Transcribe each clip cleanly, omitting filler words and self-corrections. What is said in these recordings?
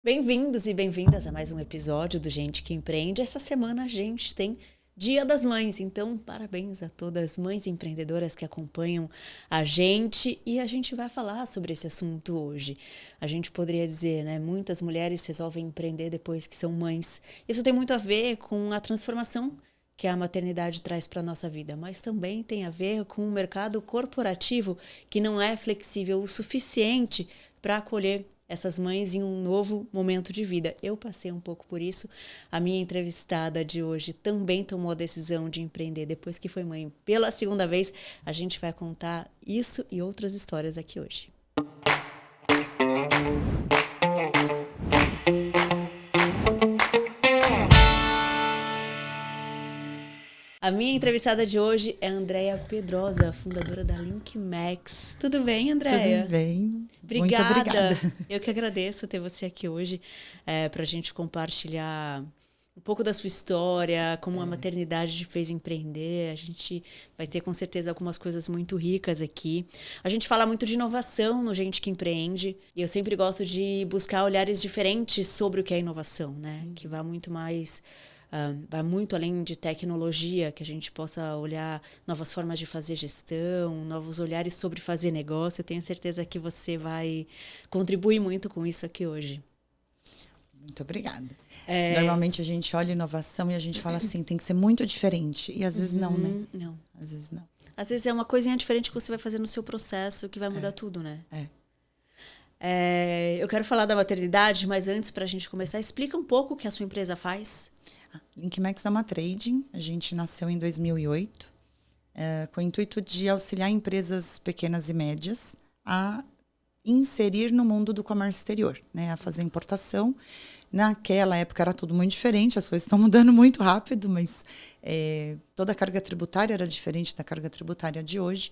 Bem-vindos e bem-vindas a mais um episódio do Gente que Empreende. Essa semana a gente tem Dia das Mães, então parabéns a todas as mães empreendedoras que acompanham a gente e a gente vai falar sobre esse assunto hoje. A gente poderia dizer, né, muitas mulheres resolvem empreender depois que são mães. Isso tem muito a ver com a transformação que a maternidade traz para a nossa vida, mas também tem a ver com o mercado corporativo que não é flexível o suficiente para acolher essas mães em um novo momento de vida. Eu passei um pouco por isso. A minha entrevistada de hoje também tomou a decisão de empreender depois que foi mãe pela segunda vez. A gente vai contar isso e outras histórias aqui hoje. A minha entrevistada de hoje é a Andréia Pedrosa, fundadora da LinkMax. Tudo bem, Andréia? Tudo bem. Obrigada. Muito obrigada. Eu que agradeço ter você aqui hoje para a gente compartilhar um pouco da sua história, como a maternidade te fez empreender. A gente vai ter com certeza algumas coisas muito ricas aqui. A gente fala muito de inovação no Gente que Empreende e eu sempre gosto de buscar olhares diferentes sobre o que é inovação, né? Que vai muito mais... vai muito além de tecnologia, que a gente possa olhar novas formas de fazer gestão, novos olhares sobre fazer negócio. Eu tenho certeza que você vai contribuir muito com isso aqui hoje. Muito obrigada. Normalmente a gente olha inovação e a gente fala assim, tem que ser muito diferente. E às vezes não, né? Não. Às vezes não. Às vezes é uma coisinha diferente que você vai fazer no seu processo que vai mudar tudo, né? Eu quero falar da maternidade, mas antes, para a gente começar, explica um pouco o que a sua empresa faz. LinkMax é uma trading. A gente nasceu em 2008 com o intuito de auxiliar empresas pequenas e médias a inserir no mundo do comércio exterior, né? A fazer importação. Naquela época era tudo muito diferente, as coisas estão mudando muito rápido, mas toda a carga tributária era diferente da carga tributária de hoje.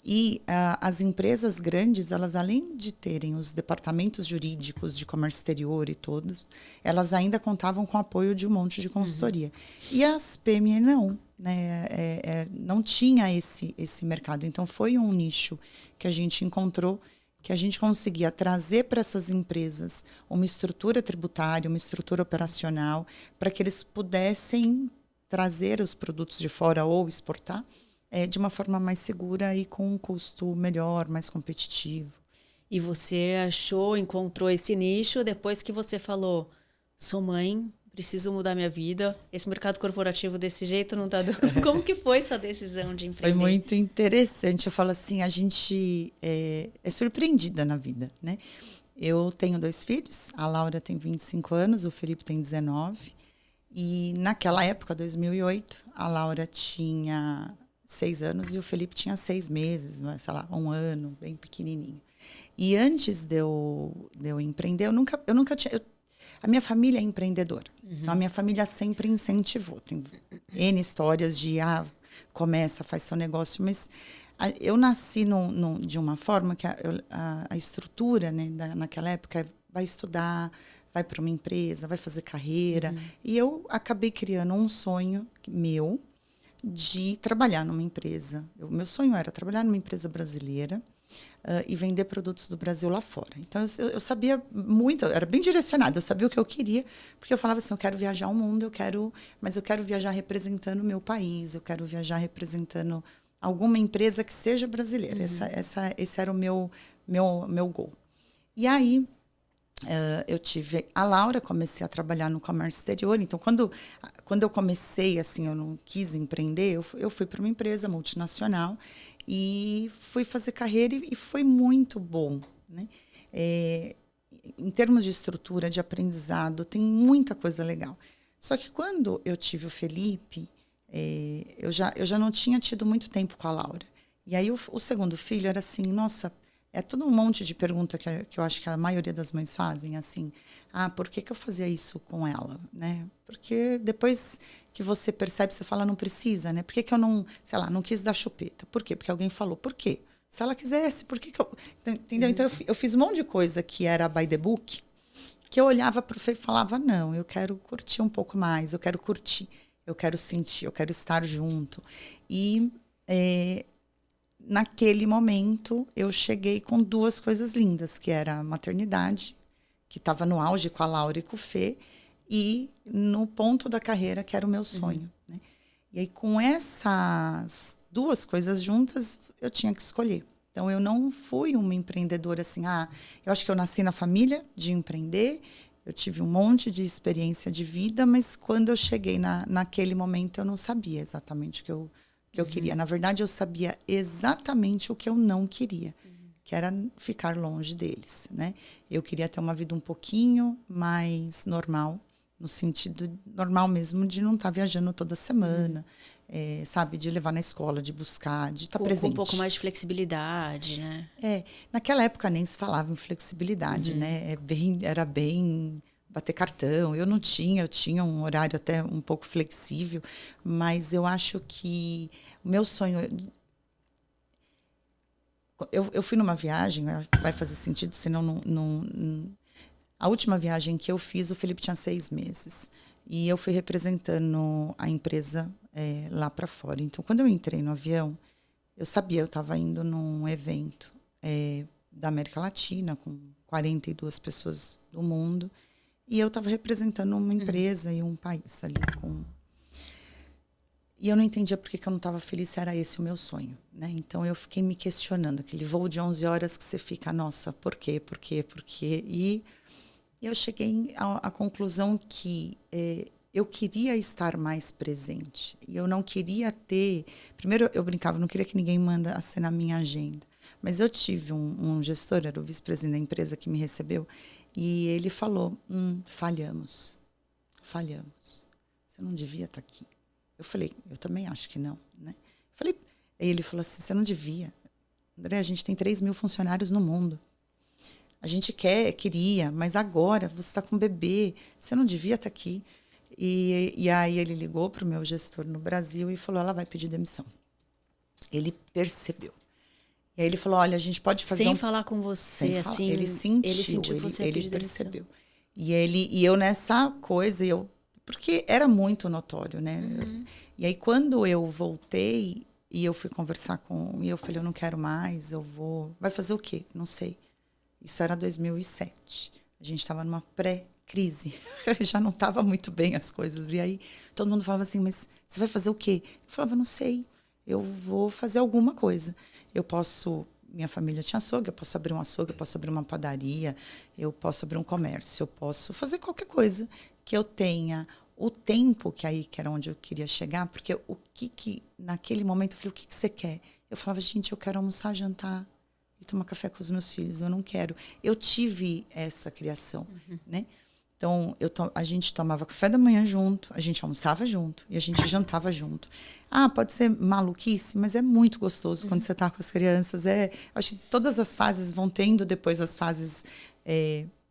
E as empresas grandes, elas além de terem os departamentos jurídicos de comércio exterior e todos, elas ainda contavam com o apoio de um monte de consultoria. E as PME não, né? Não tinha esse mercado. Então foi um nicho que a gente encontrou, que a gente conseguia trazer para essas empresas uma estrutura tributária, uma estrutura operacional, para que eles pudessem trazer os produtos de fora ou exportar de uma forma mais segura e com um custo melhor, mais competitivo. E você encontrou esse nicho depois que você falou, sou mãe, preciso mudar minha vida, esse mercado corporativo desse jeito não está dando. Como que foi sua decisão de empreender? Foi muito interessante. Eu falo assim, a gente é surpreendida na vida, né? Eu tenho 2 filhos, a Laura tem 25 anos, o Felipe tem 19. E naquela época, 2008, a Laura tinha 6 anos e o Felipe tinha 6 meses, sei lá, 1 ano, bem pequenininho. E antes de eu empreender, eu nunca tinha... A minha família é empreendedora. Então, a minha família sempre incentivou. Tem N histórias de, começa, faz seu negócio. Mas eu nasci de uma forma que a estrutura, né, naquela época, vai estudar, vai para uma empresa, vai fazer carreira. E eu acabei criando um sonho meu de trabalhar numa empresa. Meu sonho era trabalhar numa empresa brasileira e vender produtos do Brasil lá fora. Então, eu sabia muito, eu era bem direcionada, eu sabia o que eu queria, porque eu falava assim, eu quero viajar o mundo, mas eu quero viajar representando o meu país, eu quero viajar representando alguma empresa que seja brasileira. Esse era o meu goal. E aí, eu tive a Laura, comecei a trabalhar no comércio exterior. Então, quando eu comecei, assim, eu não quis empreender, eu fui para uma empresa multinacional e fui fazer carreira e foi muito bom, né? Em termos de estrutura, de aprendizado, tem muita coisa legal. Só que quando eu tive o Felipe, eu já não tinha tido muito tempo com a Laura. E aí o segundo filho era assim, nossa... É todo um monte de pergunta que eu acho que a maioria das mães fazem, assim, por que eu fazia isso com ela, né? Porque depois que você percebe, você fala, não precisa, né? Por que eu não, sei lá, não quis dar chupeta? Por quê? Porque alguém falou, por quê? Se ela quisesse, por que eu... Entendeu? Então, eu fiz um monte de coisa que era by the book, que eu olhava para o Fê e falava, não, eu quero curtir um pouco mais, eu quero curtir, eu quero sentir, eu quero estar junto. E... naquele momento, eu cheguei com 2 coisas lindas, que era a maternidade, que estava no auge com a Laura e com o Fê, e no ponto da carreira que era o meu sonho, né? E aí, com essas duas coisas juntas, eu tinha que escolher. Então, eu não fui uma empreendedora assim, eu acho que eu nasci na família de empreender, eu tive um monte de experiência de vida, mas quando eu cheguei naquele momento, eu não sabia exatamente o que eu queria. Na verdade, eu sabia exatamente o que eu não queria, que era ficar longe deles, né? Eu queria ter uma vida um pouquinho mais normal, no sentido normal mesmo de não estar viajando toda semana, sabe? De levar na escola, de buscar, de estar presente. Com um pouco mais de flexibilidade, né? Naquela época nem se falava em flexibilidade, né? Era bem bater cartão. Eu tinha um horário até um pouco flexível, mas eu acho que o meu sonho... Eu fui numa viagem, vai fazer sentido, senão não. A última viagem que eu fiz, o Felipe tinha 6 meses. E eu fui representando a empresa lá para fora. Então, quando eu entrei no avião, eu sabia, eu estava indo num evento da América Latina, com 42 pessoas do mundo. E eu estava representando uma empresa e um país ali. E eu não entendia por que eu não estava feliz, se era esse o meu sonho, né? Então, eu fiquei me questionando. Aquele voo de 11 horas que você fica, nossa, por quê? E eu cheguei à conclusão que eu queria estar mais presente. E eu não queria ter... Primeiro, eu brincava, não queria que ninguém mandasse na minha agenda. Mas eu tive um gestor, era o vice-presidente da empresa que me recebeu, e ele falou, falhamos. Você não devia estar aqui. Eu falei, eu também acho que não, né? Aí ele falou assim, você não devia. André, a gente tem 3 mil funcionários no mundo. A gente queria, mas agora você está com um bebê, você não devia estar aqui. E aí ele ligou para o meu gestor no Brasil e falou, ela vai pedir demissão. Ele percebeu. E aí ele falou, olha, a gente pode fazer... Sem falar com você, assim... Ele sentiu que você ia pedir percebeu. E eu nessa coisa, porque era muito notório, né? E aí, quando eu voltei e eu fui conversar e eu falei, eu não quero mais, vai fazer o quê? Não sei. Isso era 2007. A gente estava numa pré-crise. Já não estava muito bem as coisas. E aí, todo mundo falava assim, mas você vai fazer o quê? Eu falava, não sei. Eu vou fazer alguma coisa. Minha família tinha açougue, eu posso abrir um açougue, eu posso abrir uma padaria, eu posso abrir um comércio, eu posso fazer qualquer coisa que eu tenha o tempo, que era onde eu queria chegar, porque naquele momento eu falei, o que você quer? Eu falava, gente, eu quero almoçar, jantar e tomar café com os meus filhos, eu não quero. Eu tive essa criação, né? Então, a gente tomava café da manhã junto, a gente almoçava junto e a gente jantava junto. Pode ser maluquice, mas é muito gostoso quando você está com as crianças. Acho que todas as fases vão tendo depois as fases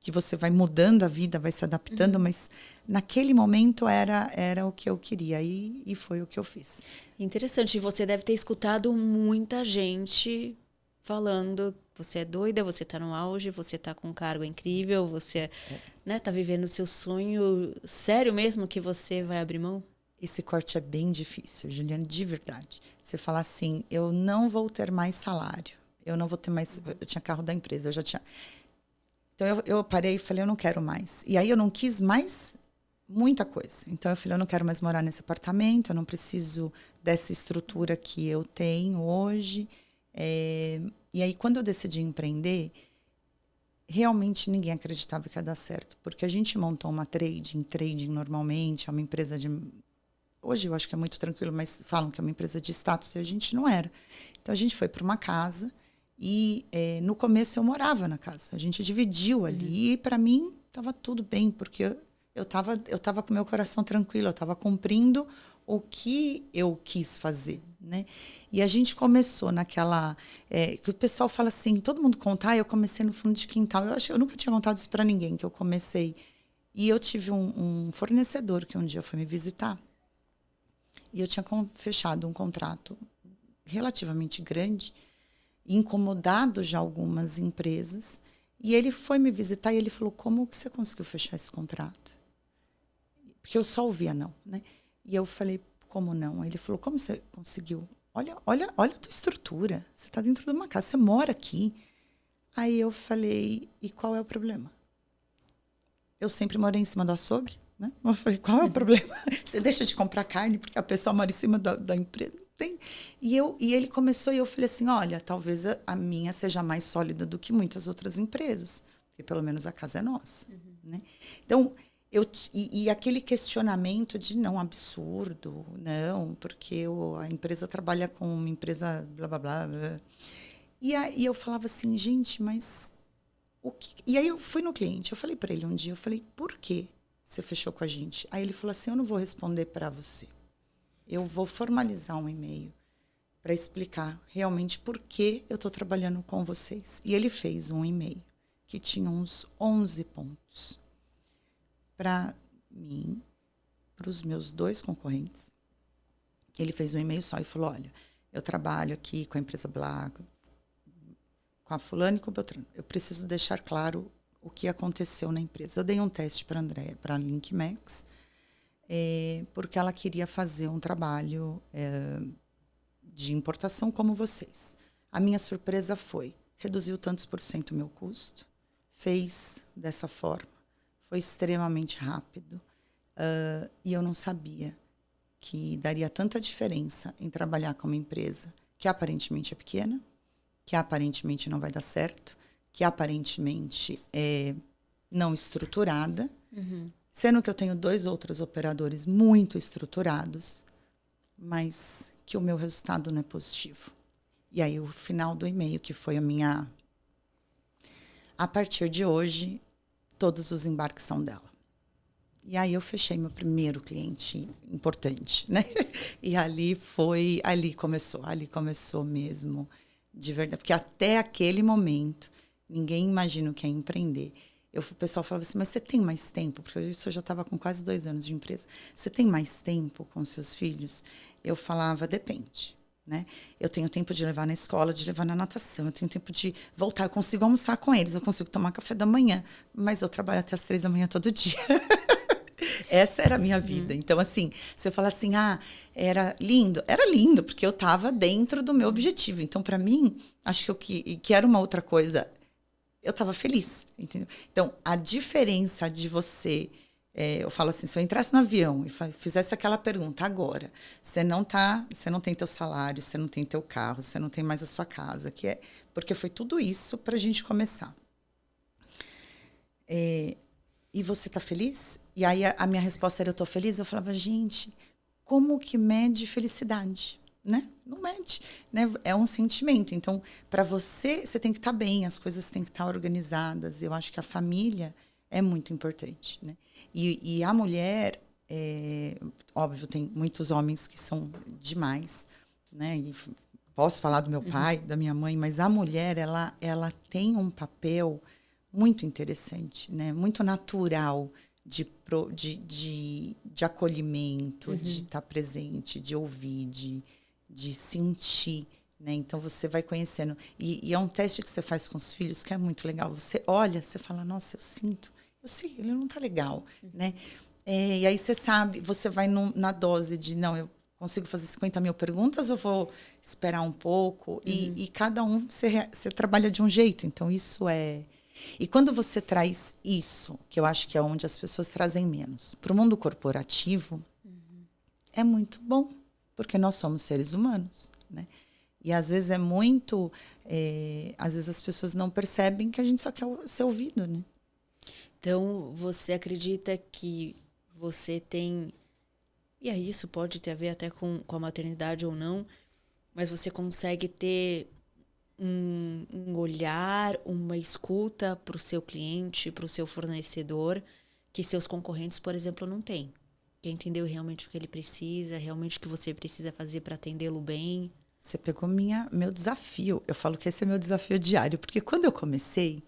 que você vai mudando a vida, vai se adaptando, mas naquele momento era o que eu queria e foi o que eu fiz. Interessante, você deve ter escutado muita gente falando, você é doida, você está no auge, você está com um cargo incrível, você tá vivendo o seu sonho. Sério mesmo que você vai abrir mão? Esse corte é bem difícil, Juliana, de verdade. Você falar assim, eu não vou ter mais salário, eu não vou ter mais... Eu tinha carro da empresa, eu já tinha... Então, eu parei e falei, eu não quero mais. E aí, eu não quis mais muita coisa. Então, eu falei, eu não quero mais morar nesse apartamento, eu não preciso dessa estrutura que eu tenho hoje. E aí, quando eu decidi empreender, realmente ninguém acreditava que ia dar certo. Porque a gente montou uma trading normalmente, é uma empresa de... Hoje eu acho que é muito tranquilo, mas falam que é uma empresa de status e a gente não era. Então, a gente foi para uma casa e no começo eu morava na casa. A gente dividiu ali e para mim estava tudo bem, porque eu tava com meu coração tranquilo, eu estava cumprindo o que eu quis fazer, né? E a gente começou naquela... que o pessoal fala assim, todo mundo conta, eu comecei no fundo de quintal. Eu nunca tinha contado isso para ninguém, que eu comecei. E eu tive um fornecedor que um dia foi me visitar. E eu tinha fechado um contrato relativamente grande, incomodado já algumas empresas. E ele foi me visitar e ele falou, como que você conseguiu fechar esse contrato? Porque eu só ouvia não, né? E eu falei, como não? Ele falou, como você conseguiu? Olha a tua estrutura. Você está dentro de uma casa, você mora aqui. Aí eu falei, e qual é o problema? eu sempre morei em cima do açougue, né? Eu falei, qual é o problema? Você deixa de comprar carne porque a pessoa mora em cima da empresa? Não tem. E ele começou e eu falei assim, olha, talvez a minha seja mais sólida do que muitas outras empresas, porque pelo menos a casa é nossa, né? Então, e aquele questionamento de não, absurdo, não, porque a empresa trabalha com uma empresa blá, blá, blá, blá. E aí eu falava assim, gente, mas o que... E aí eu fui no cliente, eu falei para ele um dia, eu falei, por que você fechou com a gente? Aí ele falou assim, eu não vou responder para você. Eu vou formalizar um e-mail para explicar realmente por que eu estou trabalhando com vocês. E ele fez um e-mail que tinha uns 11 pontos para mim, para os meus 2 concorrentes. Ele fez um e-mail só e falou, olha, eu trabalho aqui com a empresa Blá, com a fulana e com o Beltrano. Eu preciso deixar claro o que aconteceu na empresa. Eu dei um teste para a Andréia, para a LinkMax, porque ela queria fazer um trabalho de importação como vocês. A minha surpresa foi, reduziu tantos por cento o meu custo, fez dessa forma, foi extremamente rápido, e eu não sabia que daria tanta diferença em trabalhar com uma empresa que aparentemente é pequena, que aparentemente não vai dar certo, que aparentemente é não estruturada, sendo que eu tenho 2 outros operadores muito estruturados, mas que o meu resultado não é positivo. E aí o final do e-mail, que foi a minha... A partir de hoje, todos os embarques são dela. E aí eu fechei meu primeiro cliente importante, né? E ali começou mesmo, de verdade. Porque até aquele momento, ninguém imagina o que é empreender. O pessoal falava assim, mas você tem mais tempo? Porque isso eu já estava com quase 2 anos de empresa. Você tem mais tempo com seus filhos? Eu falava, depende, né? Eu tenho tempo de levar na escola, de levar na natação. Eu tenho tempo de voltar. Eu consigo almoçar com eles. Eu consigo tomar café da manhã. Mas eu trabalho até as 3 da manhã todo dia. Essa era a minha vida. Então, assim, você fala assim, era lindo. Era lindo, porque eu estava dentro do meu objetivo. Então, para mim, acho que era uma outra coisa. Eu estava feliz, entendeu? Então, a diferença de você... eu falo assim, se eu entrasse no avião e fizesse aquela pergunta agora, você não tem teu salário, você não tem teu carro, você não tem mais a sua casa, porque foi tudo isso para a gente começar. E você está feliz? E aí a minha resposta era, eu estou feliz? Eu falava, gente, como que mede felicidade? Né? Não mede, né? É um sentimento. Então, para você tem que estar bem, as coisas têm que estar organizadas. Eu acho que a família é muito importante, né? E a mulher, óbvio, tem muitos homens que são demais, né? E posso falar do meu pai, da minha mãe, mas a mulher, ela tem um papel muito interessante, né? Muito natural de acolhimento, de estar presente, de ouvir, de sentir, né? Então você vai conhecendo. E é um teste que você faz com os filhos que é muito legal. Você olha, você fala, nossa, eu sinto. Eu sei, ele não está legal, né? E aí você sabe, você vai na dose de, não, eu consigo fazer 50 mil perguntas ou vou esperar um pouco? E cada um, você trabalha de um jeito. Então isso é... E quando você traz isso, que eu acho que é onde as pessoas trazem menos, para o mundo corporativo, é muito bom, porque nós somos seres humanos, né? E às vezes é muito... às vezes as pessoas não percebem que a gente só quer ser ouvido, né? Então, você acredita que você tem... E aí isso pode ter a ver até com a maternidade ou não, mas você consegue ter um olhar, uma escuta para o seu cliente, para o seu fornecedor, que seus concorrentes, por exemplo, não têm. Que entendeu realmente o que ele precisa, realmente o que você precisa fazer para atendê-lo bem. Você pegou meu desafio. Eu falo que esse é meu desafio diário, porque quando eu comecei,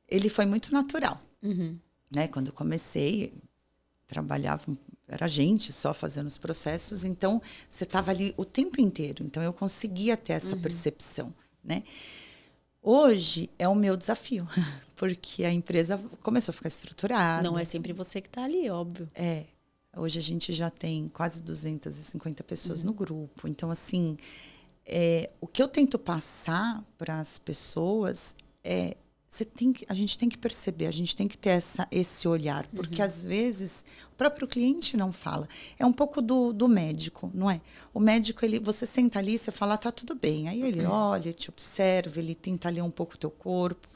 ele foi muito natural. Né? Quando eu comecei, trabalhava, era gente só fazendo os processos, então você estava ali o tempo inteiro. Então eu conseguia ter essa percepção, né? Hoje é o meu desafio, porque a empresa começou a ficar estruturada. Não é sempre você que está ali, óbvio. Hoje a gente já tem quase 250 pessoas no grupo. Então, assim, o que eu tento passar para as pessoas é a gente tem que perceber, a gente tem que ter esse olhar, porque às vezes o próprio cliente não fala. É um pouco do médico, não é? O médico, você senta ali, você fala, tá tudo bem. Aí ele olha, te observa, ele tenta ler um pouco o teu corpo,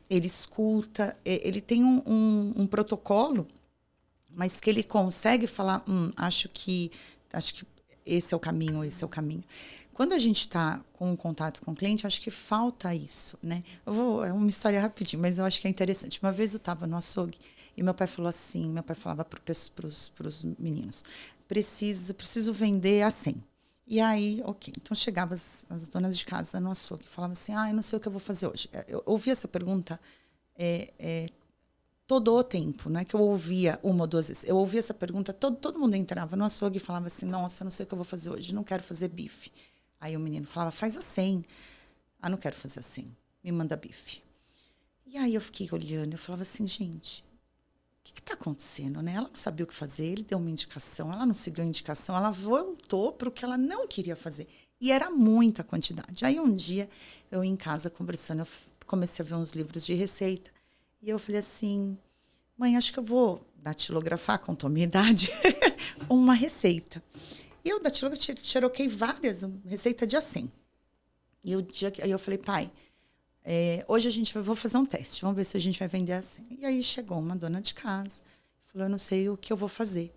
ele escuta, ele tem um protocolo, mas que ele consegue falar, acho que esse é o caminho, esse é o caminho. Quando a gente está com um contato com o cliente, acho que falta isso, né? É uma história rapidinho, mas eu acho que é interessante. Uma vez eu estava no açougue e meu pai falava para os meninos, preciso vender a 100. E aí, ok. Então, chegavam as donas de casa no açougue e falavam assim, eu não sei o que eu vou fazer hoje. Eu ouvi essa pergunta todo o tempo, não é que eu ouvia uma ou duas vezes. Eu ouvia essa pergunta, todo mundo entrava no açougue e falava assim, nossa, eu não sei o que eu vou fazer hoje, não quero fazer bife. Aí o menino falava, faz a 100. Não quero fazer assim, me manda bife. E aí eu fiquei olhando, eu falava assim, gente, o que está acontecendo, né? Ela não sabia o que fazer, ele deu uma indicação, ela não seguiu a indicação, ela voltou para o que ela não queria fazer. E era muita quantidade. Aí um dia, eu em casa conversando, eu comecei a ver uns livros de receita. E eu falei assim, mãe, acho que eu vou datilografar, contou a minha idade, uma receita. E eu xeroquei várias, receita de assim. E aí eu falei, pai, hoje vou fazer um teste, vamos ver se a gente vai vender assim. E aí chegou uma dona de casa, falou, eu não sei o que eu vou fazer.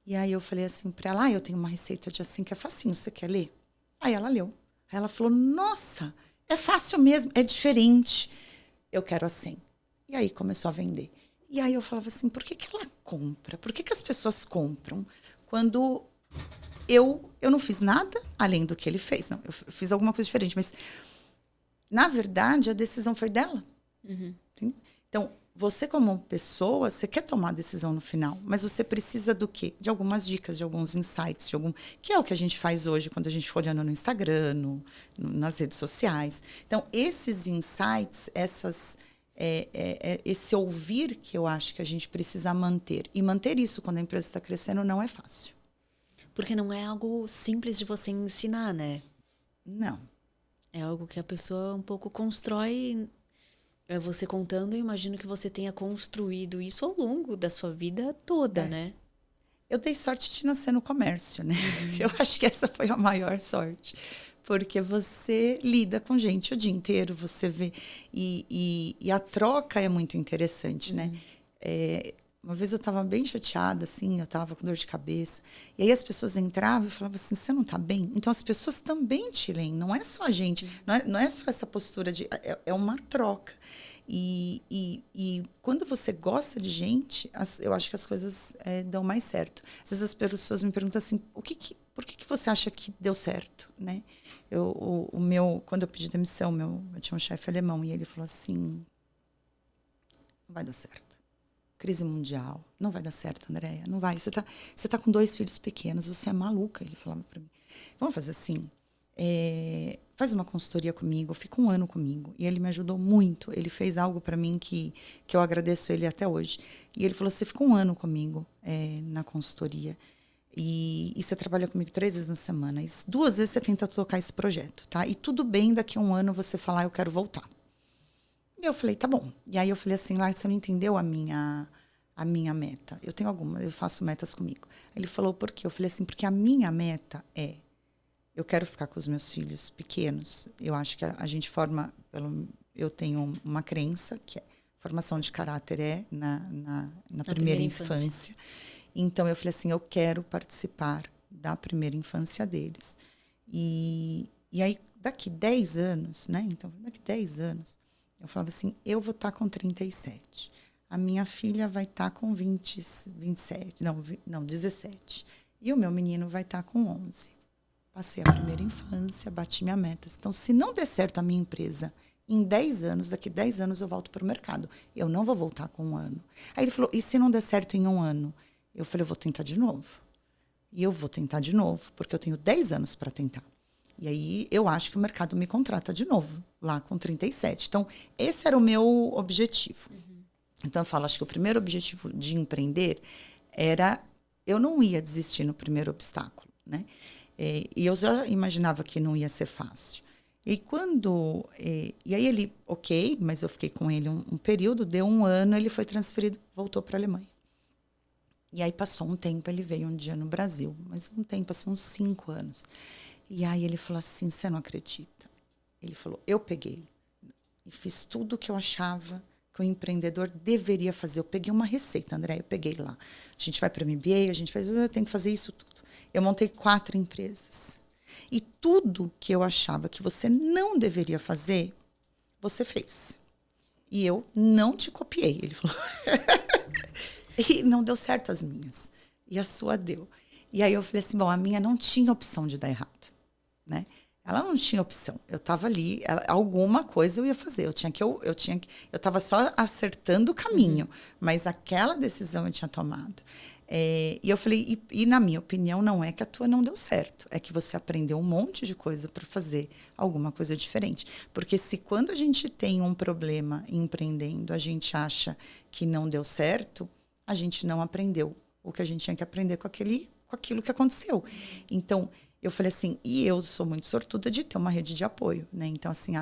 E aí eu falei assim para ela, eu tenho uma receita de assim que é facinho, você quer ler? Aí ela leu. Aí ela falou, nossa, é fácil mesmo, é diferente. Eu quero assim. E aí começou a vender. E aí eu falava assim, por que ela compra? Por que as pessoas compram quando eu não fiz nada além do que ele fez? Não, eu fiz alguma coisa diferente, mas na verdade a decisão foi dela. Então, você como pessoa, você quer tomar a decisão no final, mas você precisa do quê? De algumas dicas, de alguns insights, que é o que a gente faz hoje quando a gente for olhando no Instagram, nas redes sociais. Então, esses insights, esse ouvir que eu acho que a gente precisa manter. E manter isso quando a empresa está crescendo não é fácil. Porque não é algo simples de você ensinar, né? Não. É algo que a pessoa um pouco constrói. Você contando, eu imagino que você tenha construído isso ao longo da sua vida toda, né? Eu dei sorte de nascer no comércio, né? Eu acho que essa foi a maior sorte. Porque você lida com gente o dia inteiro, você vê. E a troca é muito interessante, né? Uma vez eu estava bem chateada, assim, eu estava com dor de cabeça. E aí as pessoas entravam e falavam assim, você não está bem? Então as pessoas também te leem, não é só a gente. Não é só essa postura de... É uma troca. E quando você gosta de gente, eu acho que as coisas dão mais certo. Às vezes as pessoas me perguntam assim, por que você acha que deu certo, né? Quando eu pedi demissão, eu tinha um chefe alemão e ele falou assim, não vai dar certo. Crise mundial, não vai dar certo, Andréia, não vai. Você tá com 2 filhos pequenos, você é maluca, ele falava para mim. Vamos fazer assim, faz uma consultoria comigo, fica 1 ano comigo. E ele me ajudou muito. Ele fez algo para mim que eu agradeço ele até hoje. E ele falou, você fica 1 ano comigo na consultoria. E você trabalha comigo 3 vezes na semana. E 2 vezes você tenta tocar esse projeto, tá? E tudo bem daqui a 1 ano você falar, eu quero voltar. E eu falei, tá bom. E aí eu falei assim, Lars, você não entendeu a minha meta. Eu tenho algumas, eu faço metas comigo. Ele falou, por quê? Eu falei assim, porque a minha meta eu quero ficar com os meus filhos pequenos. Eu acho que a gente forma, eu tenho uma crença que formação de caráter na primeira infância. Então eu falei assim, eu quero participar da primeira infância deles. E aí daqui 10 anos, né? Então daqui 10 anos eu falava assim, eu vou estar com 37. A minha filha vai estar com 27, não, 17. E o meu menino vai estar com 11. Passei a primeira infância, bati minha meta. Então, se não der certo a minha empresa, em 10 anos, daqui 10 anos eu volto para o mercado. Eu não vou voltar com 1 ano. Aí ele falou, e se não der certo em 1 ano? Eu falei, eu vou tentar de novo. E eu vou tentar de novo, porque eu tenho 10 anos para tentar. E aí eu acho que o mercado me contrata de novo, lá com 37. Então, esse era o meu objetivo. Então, eu falo, acho que o primeiro objetivo de empreender era... Eu não ia desistir no primeiro obstáculo, né? E eu já imaginava que não ia ser fácil. E aí ele, ok, mas eu fiquei com ele um período, deu 1 ano, ele foi transferido, voltou para a Alemanha. E aí passou um tempo, ele veio um dia no Brasil, mas um tempo, assim, uns 5 anos. E aí ele falou assim, você não acredita? Ele falou, eu peguei e fiz tudo o que eu achava que o empreendedor deveria fazer. Eu peguei uma receita, André, eu peguei lá. A gente vai para o MBA, eu tenho que fazer isso tudo. Eu montei 4 empresas. E tudo que eu achava que você não deveria fazer, você fez. E eu não te copiei. Ele falou. E não deu certo as minhas. E a sua deu. E aí eu falei assim, bom, a minha não tinha opção de dar errado, né? Ela não tinha opção. Eu estava ali, alguma coisa eu ia fazer. Eu estava só acertando o caminho, mas aquela decisão eu tinha tomado. E eu falei, e na minha opinião, não é que a tua não deu certo, é que você aprendeu um monte de coisa para fazer alguma coisa diferente. Porque se quando a gente tem um problema empreendendo, a gente acha que não deu certo, a gente não aprendeu o que a gente tinha que aprender com aquilo que aconteceu. Então, eu falei assim, e eu sou muito sortuda de ter uma rede de apoio, né? Então, assim,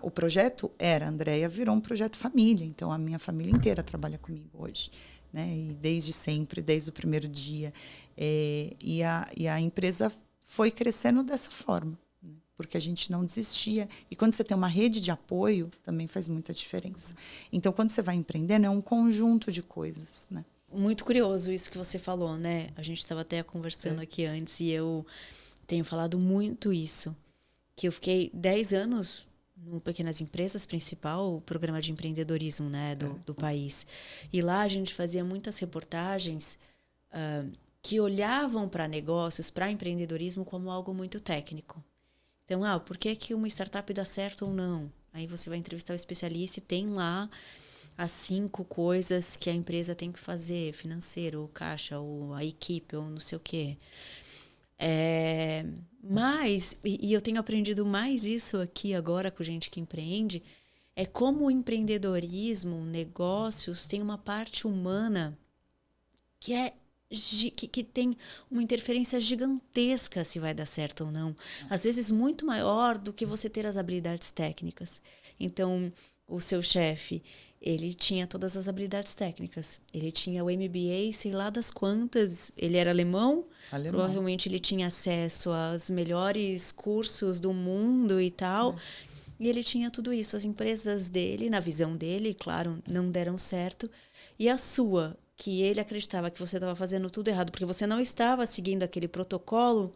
o projeto a Andréia virou um projeto família. Então, a minha família inteira trabalha comigo hoje, né? E desde sempre, desde o primeiro dia. E a empresa foi crescendo dessa forma, né? Porque a gente não desistia. E quando você tem uma rede de apoio, também faz muita diferença. Então, quando você vai empreendendo, é um conjunto de coisas, né? Muito curioso isso que você falou, né? A gente estava até conversando aqui antes e eu tenho falado muito isso, que eu fiquei 10 anos no Pequenas Empresas, principal programa de empreendedorismo, né, do país. E lá a gente fazia muitas reportagens que olhavam para negócios, para empreendedorismo como algo muito técnico. Então, por que uma startup dá certo ou não? Aí você vai entrevistar o especialista e tem lá as 5 coisas que a empresa tem que fazer, financeiro, ou caixa, ou a equipe, ou não sei o quê. Mas, e eu tenho aprendido mais isso aqui agora com gente que empreende, é como o empreendedorismo, negócios, tem uma parte humana que tem uma interferência gigantesca se vai dar certo ou não. Às vezes muito maior do que você ter as habilidades técnicas. Então, o seu chefe, ele tinha todas as habilidades técnicas. Ele tinha o MBA, sei lá das quantas. Ele era alemão. Provavelmente ele tinha acesso aos melhores cursos do mundo e tal. Sim. E ele tinha tudo isso. As empresas dele, na visão dele, claro, não deram certo. E a sua, que ele acreditava que você estava fazendo tudo errado, porque você não estava seguindo aquele protocolo,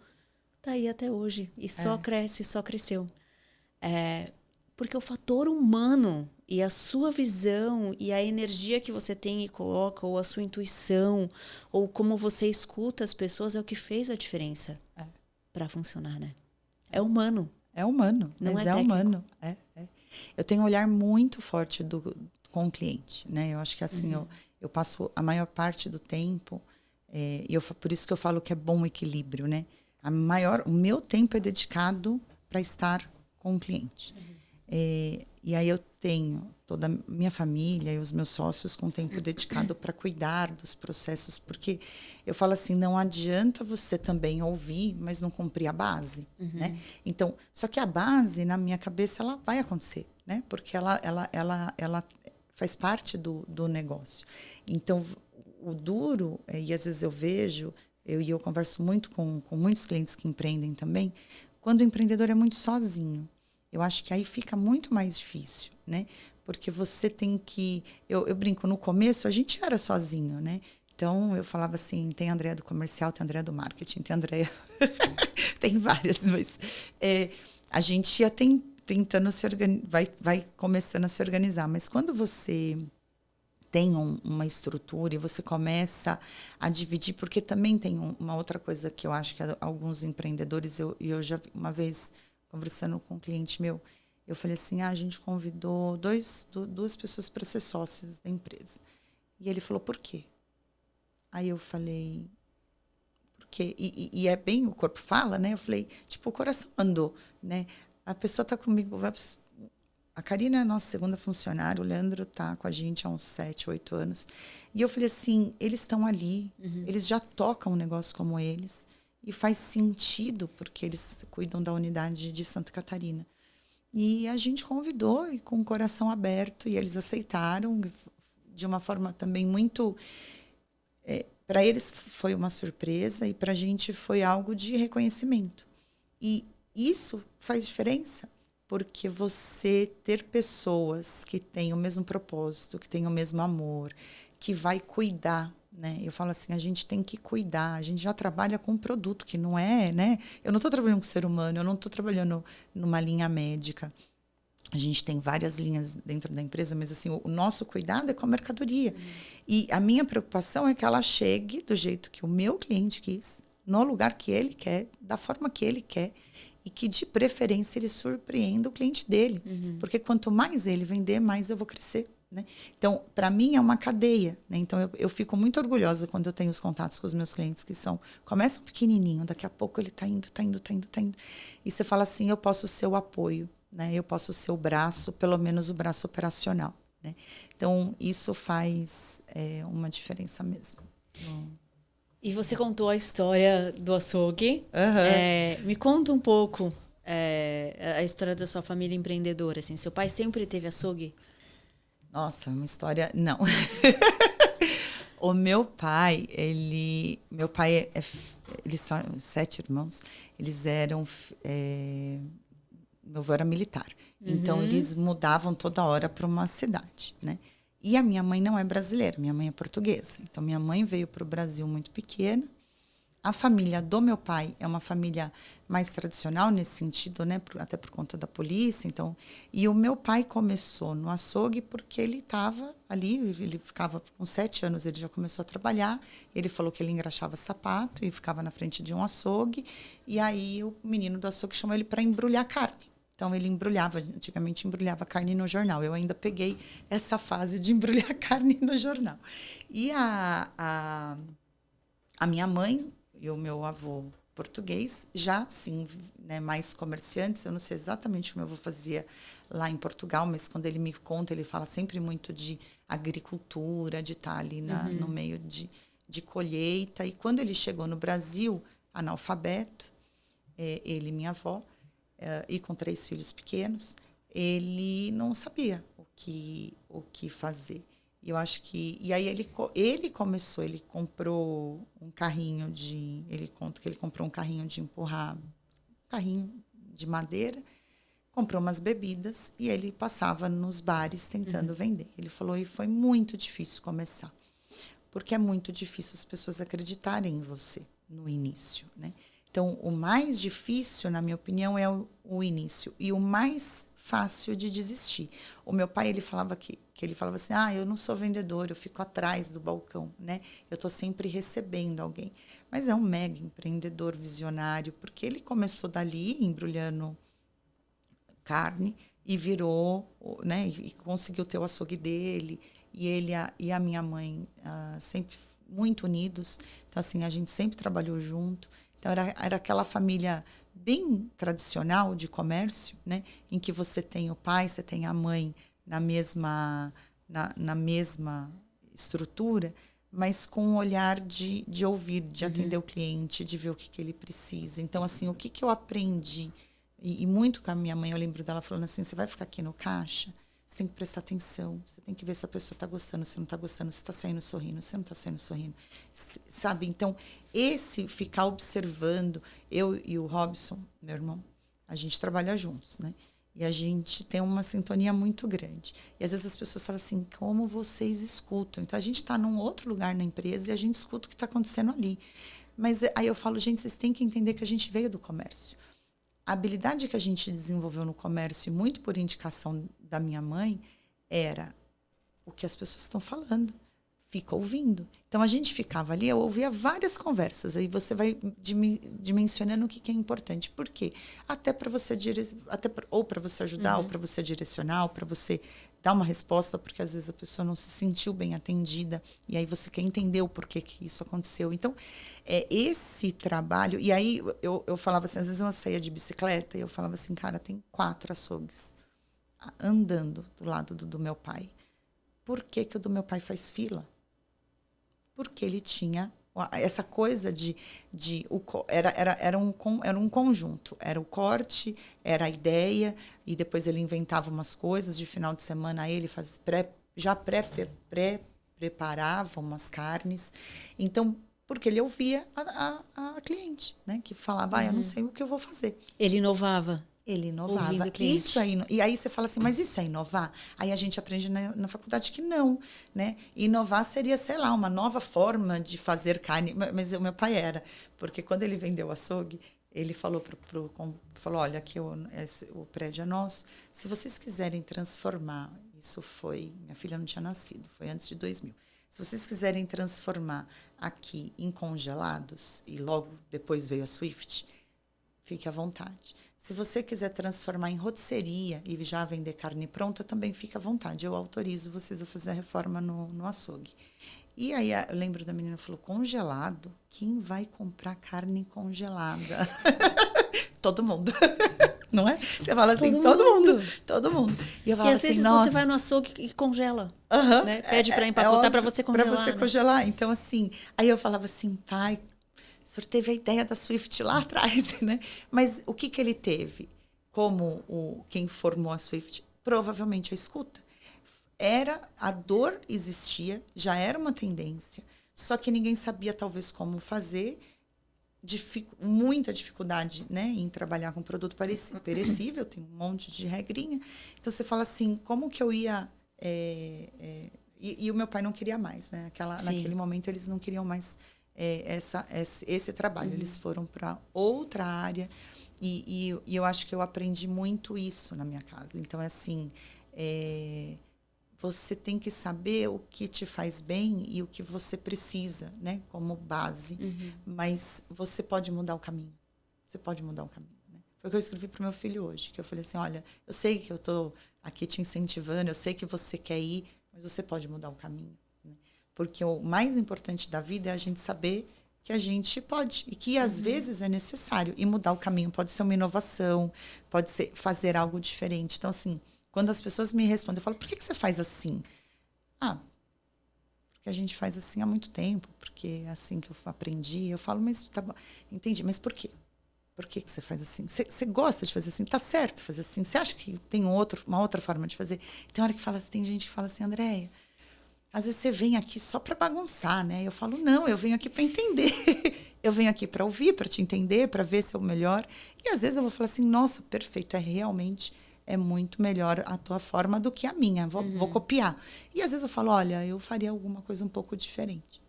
tá aí até hoje. E só cresce, só cresceu. Porque o fator humano e a sua visão e a energia que você tem e coloca, ou a sua intuição, ou como você escuta as pessoas, é o que fez a diferença para funcionar, né? É humano. É humano, não mas é humano. Eu tenho um olhar muito forte com o cliente, né? Eu acho que assim, eu passo a maior parte do tempo, por isso que eu falo que é bom o equilíbrio, né? O meu tempo é dedicado para estar com o cliente. E aí eu tenho toda a minha família e os meus sócios com tempo dedicado para cuidar dos processos, porque eu falo assim, não adianta você também ouvir, mas não cumprir a base, né? Então, só que a base, na minha cabeça, ela vai acontecer, né? Porque ela faz parte do negócio. Então, o duro, e às vezes eu vejo, eu converso muito com muitos clientes que empreendem também, quando o empreendedor é muito sozinho. Eu acho que aí fica muito mais difícil, né? Porque você tem que... Eu brinco, no começo a gente era sozinho, né? Então, eu falava assim, tem a Andréia do comercial, tem a Andréia do marketing, tem a Andréia... tem várias, mas... a gente ia tentando se organizar, vai começando a se organizar. Mas quando você tem uma estrutura e você começa a dividir... Porque também tem uma outra coisa que eu acho que alguns empreendedores... Eu já uma vez... conversando com um cliente meu, eu falei assim, a gente convidou duas pessoas para ser sócias da empresa. E ele falou, por quê? Aí eu falei, por quê? E é bem, o corpo fala, né? Eu falei, tipo, o coração andou, né? A pessoa está comigo, a Karina é a nossa segunda funcionária, o Leandro está com a gente há uns 7, 8 anos. E eu falei assim, eles estão ali, eles já tocam um negócio como eles, e faz sentido, porque eles cuidam da unidade de Santa Catarina. E a gente convidou e com o coração aberto, e eles aceitaram de uma forma também muito... para eles foi uma surpresa e para a gente foi algo de reconhecimento. E isso faz diferença, porque você ter pessoas que têm o mesmo propósito, que têm o mesmo amor, que vai cuidar, né? Eu falo assim, a gente tem que cuidar, a gente já trabalha com um produto que não é, né? Eu não estou trabalhando com ser humano, eu não estou trabalhando numa linha médica. A gente tem várias linhas dentro da empresa, mas assim, o nosso cuidado é com a mercadoria. E a minha preocupação é que ela chegue do jeito que o meu cliente quis, no lugar que ele quer, da forma que ele quer, e que de preferência ele surpreenda o cliente dele. Porque quanto mais ele vender, mais eu vou crescer. Né? Então, para mim é uma cadeia. Né? Então, eu fico muito orgulhosa quando eu tenho os contatos com os meus clientes que começam pequenininho, daqui a pouco ele está indo. E você fala assim, eu posso ser o apoio. Né? Eu posso ser o braço, pelo menos o braço operacional. Né? Então, isso faz uma diferença mesmo. E você contou a história do açougue. Me conta um pouco a história da sua família empreendedora. Assim, seu pai sempre teve açougue? Nossa, uma história... Não. O meu pai, eles são 7 irmãos. Eles eram... Meu avô era militar. Então, eles mudavam toda hora para uma cidade, né? E a minha mãe não é brasileira, minha mãe é portuguesa. Então, minha mãe veio para o Brasil muito pequena. A família do meu pai é uma família mais tradicional nesse sentido, né? Até por conta da polícia. Então, e o meu pai começou no açougue porque ele estava ali, ele ficava com 7 anos, ele já começou a trabalhar. Ele falou que ele engraxava sapato e ficava na frente de um açougue. E aí o menino do açougue chamou ele para embrulhar carne. Então, ele antigamente embrulhava carne no jornal. Eu ainda peguei essa fase de embrulhar carne no jornal. E a minha mãe e o meu avô português, já, sim, né, mais comerciantes. Eu não sei exatamente como eu fazia lá em Portugal, mas quando ele me conta, ele fala sempre muito de agricultura, de estar ali no meio de colheita. E quando ele chegou no Brasil, analfabeto, ele e minha avó, e com 3 filhos pequenos, ele não sabia o que fazer. E eu acho que... E aí ele começou, ele comprou um carrinho de... Ele conta que ele comprou um carrinho de empurrar, um carrinho de madeira, comprou umas bebidas e ele passava nos bares tentando vender. Ele falou, e foi muito difícil começar, porque é muito difícil as pessoas acreditarem em você no início, né? Então, o mais difícil, na minha opinião, é o início. E o mais fácil de desistir. O meu pai, ele falava ele falava assim, eu não sou vendedor, eu fico atrás do balcão, né? Eu estou sempre recebendo alguém. Mas é um mega empreendedor visionário, porque ele começou dali, embrulhando carne, e virou, né? E conseguiu ter o açougue dele. E ele e a minha mãe sempre muito unidos. Então, assim, a gente sempre trabalhou junto. Então, era aquela família bem tradicional de comércio, né? Em que você tem o pai, você tem a mãe na mesma estrutura, mas com um olhar de ouvir, de atender o cliente, de ver o que ele precisa. Então, assim, o que eu aprendi, e muito com a minha mãe, eu lembro dela falando assim, você vai ficar aqui no caixa, você tem que prestar atenção, você tem que ver se a pessoa está gostando, se não está gostando, se está saindo sorrindo, se não está saindo sorrindo. Sabe? Então, esse ficar observando, eu e o Robson, meu irmão, a gente trabalha juntos, né? E a gente tem uma sintonia muito grande. E às vezes as pessoas falam assim, como vocês escutam? Então, a gente está num outro lugar na empresa e a gente escuta o que está acontecendo ali. Mas aí eu falo, gente, vocês têm que entender que a gente veio do comércio. A habilidade que a gente desenvolveu no comércio, e muito por indicação da minha mãe, era o que as pessoas estão falando. Fica ouvindo. Então, a gente ficava ali, eu ouvia várias conversas. Aí você vai dimensionando o que é importante. Por quê? Até para você ou para você ajudar, ou para você direcionar, ou para você dar uma resposta, porque às vezes a pessoa não se sentiu bem atendida, e aí você quer entender o porquê que isso aconteceu. Então, esse trabalho... E aí eu falava assim, às vezes eu saía de bicicleta, e eu falava assim, cara, tem 4 açougues andando do lado do meu pai. Por que o do meu pai faz fila? Porque ele tinha essa coisa era um conjunto. Era o corte, era a ideia, e depois ele inventava umas coisas. De final de semana ele já preparava umas carnes. Então, porque ele ouvia a cliente, né? Que falava, eu não sei o que eu vou fazer. Ele inovava. Ele inovava. Ouvindo o cliente. Isso aí, e aí você fala assim, mas isso é inovar? Aí a gente aprende na faculdade que não, né? Inovar seria, sei lá, uma nova forma de fazer carne. Mas o meu pai era, porque quando ele vendeu o açougue, ele falou falou, olha, aqui o prédio é nosso. Se vocês quiserem transformar, isso foi, minha filha não tinha nascido, foi antes de 2000. Se vocês quiserem transformar aqui em congelados, e logo depois veio a Swift, fique à vontade. Se você quiser transformar em rotisseria e já vender carne pronta, também fique à vontade. Eu autorizo vocês a fazer a reforma no açougue. E aí eu lembro da menina, falou, congelado? Quem vai comprar carne congelada? Todo mundo. Não é? Você fala assim, todo mundo. E eu falo assim, vezes nossa, você vai no açougue e congela. Né? Pede para empacotar para você congelar. Para você congelar. Então, assim, aí eu falava assim, pai, o senhor teve a ideia da Swift lá atrás, né? Mas o que ele teve? Como quem formou a Swift? Provavelmente a escuta. A dor existia, já era uma tendência, só que ninguém sabia talvez como fazer, muita dificuldade, né, em trabalhar com produto perecível, tem um monte de regrinha. Então você fala assim, como que eu ia... E o meu pai não queria mais, né? Naquele momento eles não queriam mais esse trabalho. Eles foram para outra área e eu acho que eu aprendi muito isso na minha casa. Então, é assim, você tem que saber o que te faz bem e o que você precisa, né, como base. Mas você pode mudar o caminho. Você pode mudar o caminho. Né? Foi o que eu escrevi para o meu filho hoje, que eu falei assim, olha, eu sei que eu estou aqui te incentivando, eu sei que você quer ir, mas você pode mudar o caminho. Né? Porque o mais importante da vida é a gente saber que a gente pode e que às vezes é necessário. E mudar o caminho pode ser uma inovação, pode ser fazer algo diferente. Então, assim, quando as pessoas me respondem, eu falo, por que você faz assim? Porque a gente faz assim há muito tempo, porque é assim que eu aprendi. Eu falo, mas tá bom, entendi, mas por quê? Por que você faz assim? Você gosta de fazer assim? Tá certo fazer assim? Você acha que tem uma outra forma de fazer? Tem hora que tem gente que fala assim, Andréia, às vezes você vem aqui só para bagunçar, né? Eu falo, não, eu venho aqui para entender. Eu venho aqui para ouvir, para te entender, para ver se é o melhor. E às vezes eu vou falar assim, nossa, perfeito, realmente é muito melhor a tua forma do que a minha. Vou copiar. E às vezes eu falo, olha, eu faria alguma coisa um pouco diferente.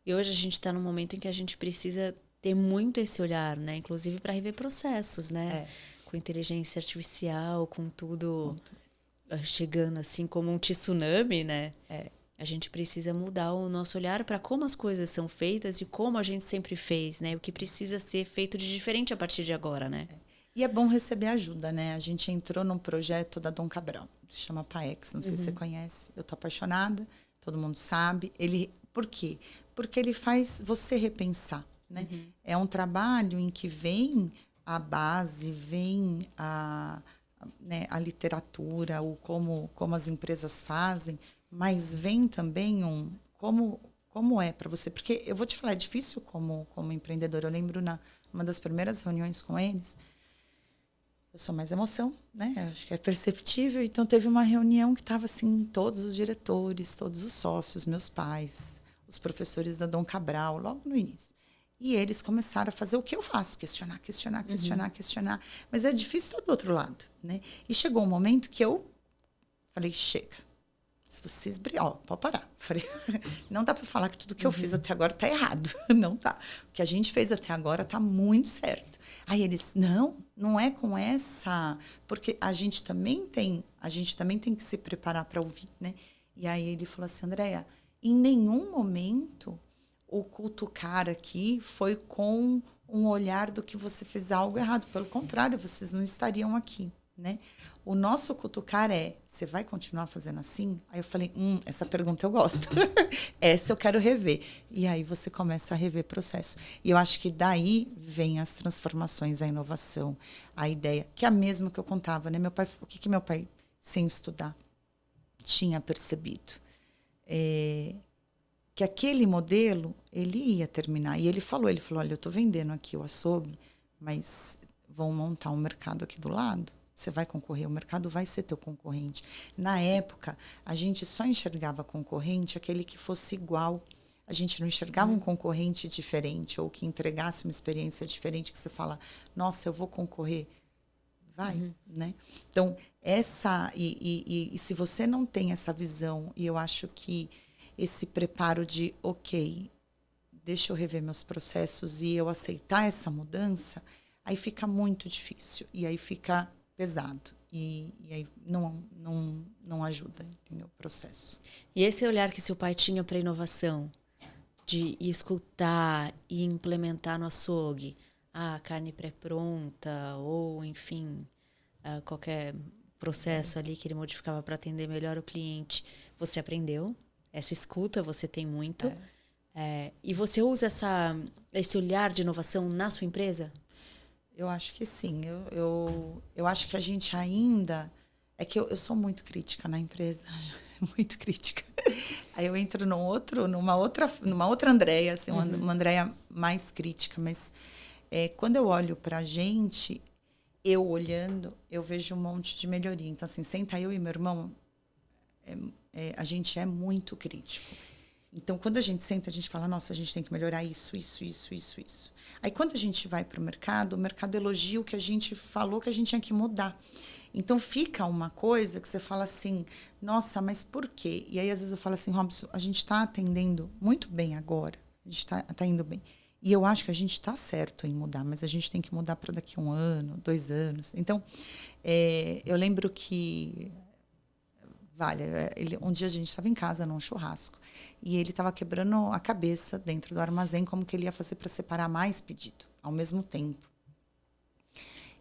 E hoje a gente está num momento em que a gente precisa ter muito esse olhar, né? Inclusive para rever processos, né? Com inteligência artificial, com tudo chegando assim como um tsunami, né? A gente precisa mudar o nosso olhar para como as coisas são feitas e como a gente sempre fez, né? O que precisa ser feito de diferente a partir de agora, né? E é bom receber ajuda, né? A gente entrou num projeto da Dom Cabral, que chama PAEX, não sei se você conhece. Eu tô apaixonada, todo mundo sabe. Por quê? Porque ele faz você repensar, né? É um trabalho em que vem a base, vem a literatura, o como as empresas fazem, mas vem também como é para você. Porque eu vou te falar, é difícil como empreendedor. Eu lembro numa das primeiras reuniões com eles, eu sou mais emoção, né? Acho que é perceptível. Então, teve uma reunião que estava assim, todos os diretores, todos os sócios, meus pais, os professores da Dom Cabral, logo no início. E eles começaram a fazer o que eu faço, questionar. Mas é difícil estar do outro lado, né? E chegou um momento que eu falei, chega. Se vocês pode parar. Falei, não dá para falar que tudo que eu fiz até agora está errado. Não tá. O que a gente fez até agora está muito certo. Aí eles, não é com essa... Porque a gente também tem que se preparar para ouvir, né? E aí ele falou assim, Andréia, em nenhum momento o cutucar aqui foi com um olhar do que você fez algo errado. Pelo contrário, vocês não estariam aqui, né? O nosso cutucar você vai continuar fazendo assim? Aí eu falei, essa pergunta eu gosto. Essa eu quero rever. E aí você começa a rever processo. E eu acho que daí vem as transformações, a inovação, a ideia, que é a mesma que eu contava, né? Meu pai, o que meu pai, sem estudar, tinha percebido? que aquele modelo, ele ia terminar. E ele falou, olha, eu estou vendendo aqui o açougue, mas vão montar um mercado aqui do lado. Você vai concorrer, o mercado vai ser teu concorrente. Na época, a gente só enxergava concorrente aquele que fosse igual. A gente não enxergava um concorrente diferente ou que entregasse uma experiência diferente, que você fala, nossa, eu vou concorrer. Vai, né? Então, e se você não tem essa visão, e eu acho que esse preparo de, ok, deixa eu rever meus processos e eu aceitar essa mudança, aí fica muito difícil. E aí fica pesado. E aí não ajuda, entendeu? O processo. E esse olhar que seu pai tinha para inovação, de escutar e implementar no açougue a carne pré-pronta ou, enfim, qualquer processo ali que ele modificava para atender melhor o cliente, você aprendeu? Essa escuta você tem muito. E você usa esse olhar de inovação na sua empresa? Eu acho que sim. Eu acho que a gente ainda... É que eu sou muito crítica na empresa. Muito crítica. Aí eu entro numa outra Andréia, assim, uma Andréia mais crítica. Mas quando eu olho para a gente, eu olhando, eu vejo um monte de melhoria. Então, assim, senta eu e meu irmão, a gente é muito crítico. Então, quando a gente senta, a gente fala, nossa, a gente tem que melhorar isso. Aí, quando a gente vai para o mercado elogia o que a gente falou que a gente tinha que mudar. Então, fica uma coisa que você fala assim, nossa, mas por quê? E aí, às vezes, eu falo assim, Robson, a gente está atendendo muito bem agora. A gente está indo bem. E eu acho que a gente está certo em mudar, mas a gente tem que mudar para daqui a 1 ano, 2 anos. Então, eu lembro que... um dia a gente estava em casa, num churrasco, e ele estava quebrando a cabeça dentro do armazém como que ele ia fazer para separar mais pedido, ao mesmo tempo.